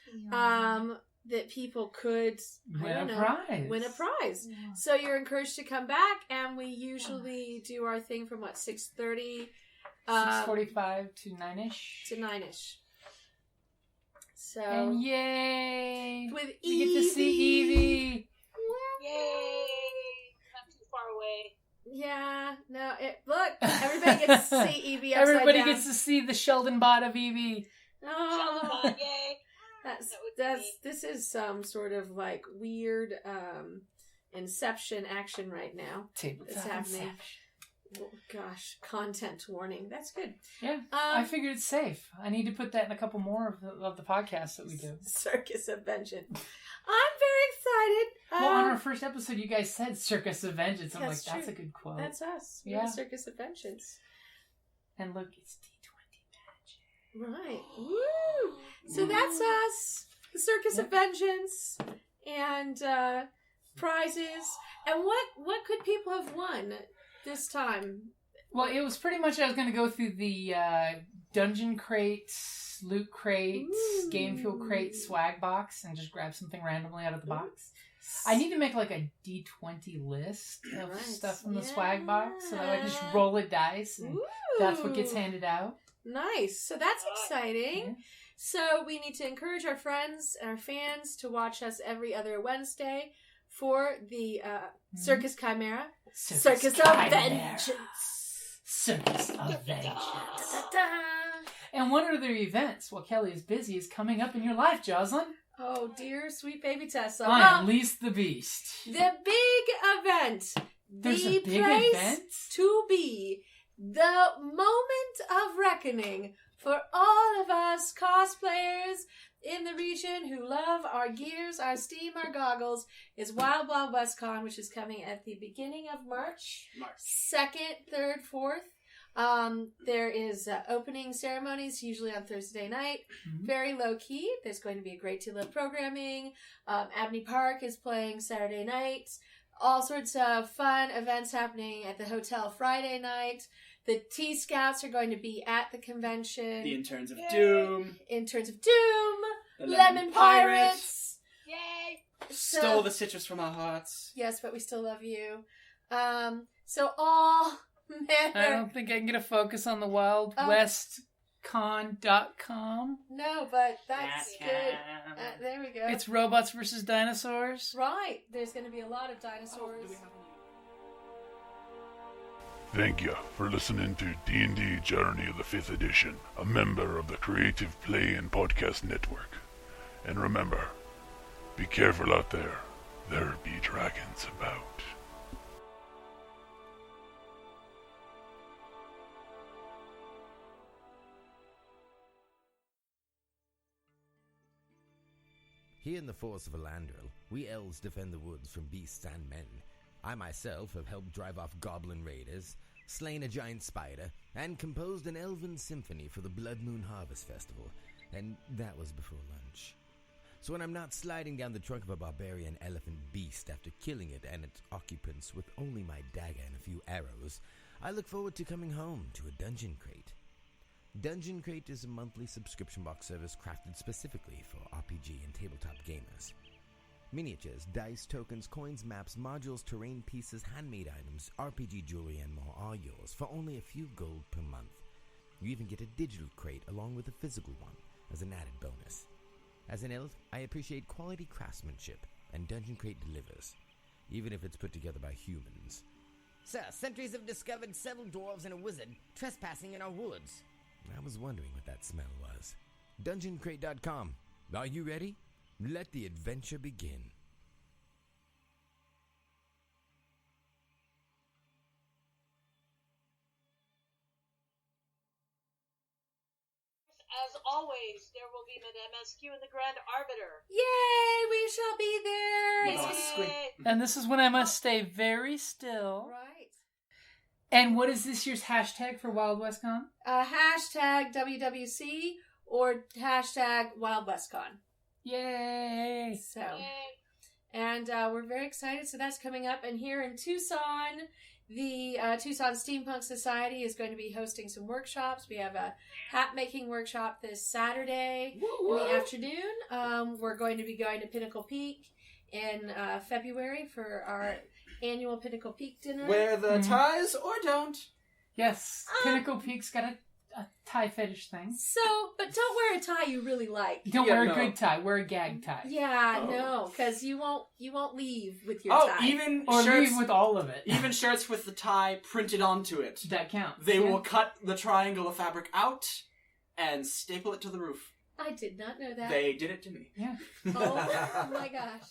that people could Win a prize. Yeah. So you're encouraged to come back, and we usually do our thing from 6:30 6:45 to 9-ish. to 9ish. So And yay! with We get to see Evie. Yay! Not too far away. Yeah, no, look, everybody gets to see Evie upside Everybody down. gets to see the Sheldon bot of Evie. Oh, Yay! that's That would be- this is some sort of like weird Inception action right now. Tabletop It's happening. Inception. Oh, gosh, content warning. That's good. Yeah, I figured it's safe. I need to put that in a couple more of the podcasts that we do. Circus of Vengeance. I'm very excited. Well, on our first episode, you guys said Circus of Vengeance. I'm That's like, that's true. a good quote. That's us. We're Yeah. the Circus of Vengeance. And look, it's D20 magic. Right. Woo! So that's us. The Circus of Vengeance. And prizes. And what could people have won this time? Well, it was pretty much I was going to go through the dungeon crates, loot crates, Ooh. game fuel crate, swag box, and just grab something randomly out of the box. I need to make like a D20 list of Right. stuff from the swag box so that I just Yeah. roll a dice and Ooh. that's what gets handed out. Nice. So that's exciting. Yeah. So we need to encourage our friends and our fans to watch us every other Wednesday for the Circus Chimera. Circus of Chimera. Vengeance. Circus of Vengeance. Da-da-da. And one of their events, while Kelly is busy, is coming up in your life, Jocelyn. Oh, dear sweet baby Tessa. Unleash the Beast. The big event. There's the a big place event? to be. The moment of reckoning for all of us cosplayers in the region who love our gears, our steam, our goggles is Wild Wild West Con, which is coming at the beginning of March. 2nd, 3rd, 4th. There is opening ceremonies, usually on Thursday night. Mhm. Very low key. There's going to be a great deal of programming. Abney Park is playing Saturday night. All sorts of fun events happening at the hotel Friday night. The Tea Scouts are going to be at the convention. The Interns of Doom. Interns of Doom. The Lemon Pirates. Yay! Stole the citrus from our hearts. Yes, but we still love you. So all I manner. don't think I can get a focus on the WildWestCon.com. No, but that's good. There we go. It's robots versus dinosaurs. Right. There's going to be a lot of dinosaurs. Thank you for listening to D&D Journey of the 5th Edition, a member of the Creative Play and Podcast Network. And remember, be careful out there. There be dragons about. Here in the Forest of Elandril, we elves defend the woods from beasts and men. I myself have helped drive off goblin raiders, slain a giant spider, and composed an elven symphony for the Blood Moon Harvest Festival, and that was before lunch. So when I'm not sliding down the trunk of a barbarian elephant beast after killing it and its occupants with only my dagger and a few arrows, I look forward to coming home to a Dungeon Crate. Dungeon Crate is a monthly subscription box service crafted specifically for RPG and tabletop gamers. Miniatures, dice, tokens, coins, maps, modules, terrain pieces, handmade items, RPG jewelry, and more are yours for only a few gold per month. You even get a digital crate along with a physical one as an added bonus. As an elf, I appreciate quality craftsmanship, and Dungeon Crate delivers, even if it's put together by humans. Sir, sentries have discovered several dwarves and a wizard trespassing in our woods. I was wondering what that smell was. DungeonCrate.com. Are you ready? Let the adventure begin. As always, there will be Madame MSQ and the Grand Arbiter. Yay! We shall be there. Yay! And this is when I must stay very still. Right. And what is this year's hashtag for Wild West Con? Hashtag WWC or hashtag Wild West Con. Yay! So, and we're very excited. So that's coming up. And here in Tucson, the Tucson Steampunk Society is going to be hosting some workshops. We have a hat making workshop this Saturday in the afternoon. We're going to be going to Pinnacle Peak in February for our annual Pinnacle Peak dinner. Wear the ties or don't. Yes, Pinnacle Peak's got a tie fetish thing. So, but don't wear a tie you really like. Don't wear a good tie. Wear a gag tie. Yeah, no, because you won't leave with your tie. Even or shirts leave with all of it. Even shirts with the tie printed onto it. That counts. They will cut the triangle of fabric out and staple it to the roof. I did not know that. They did it to me. Yeah. Oh my gosh.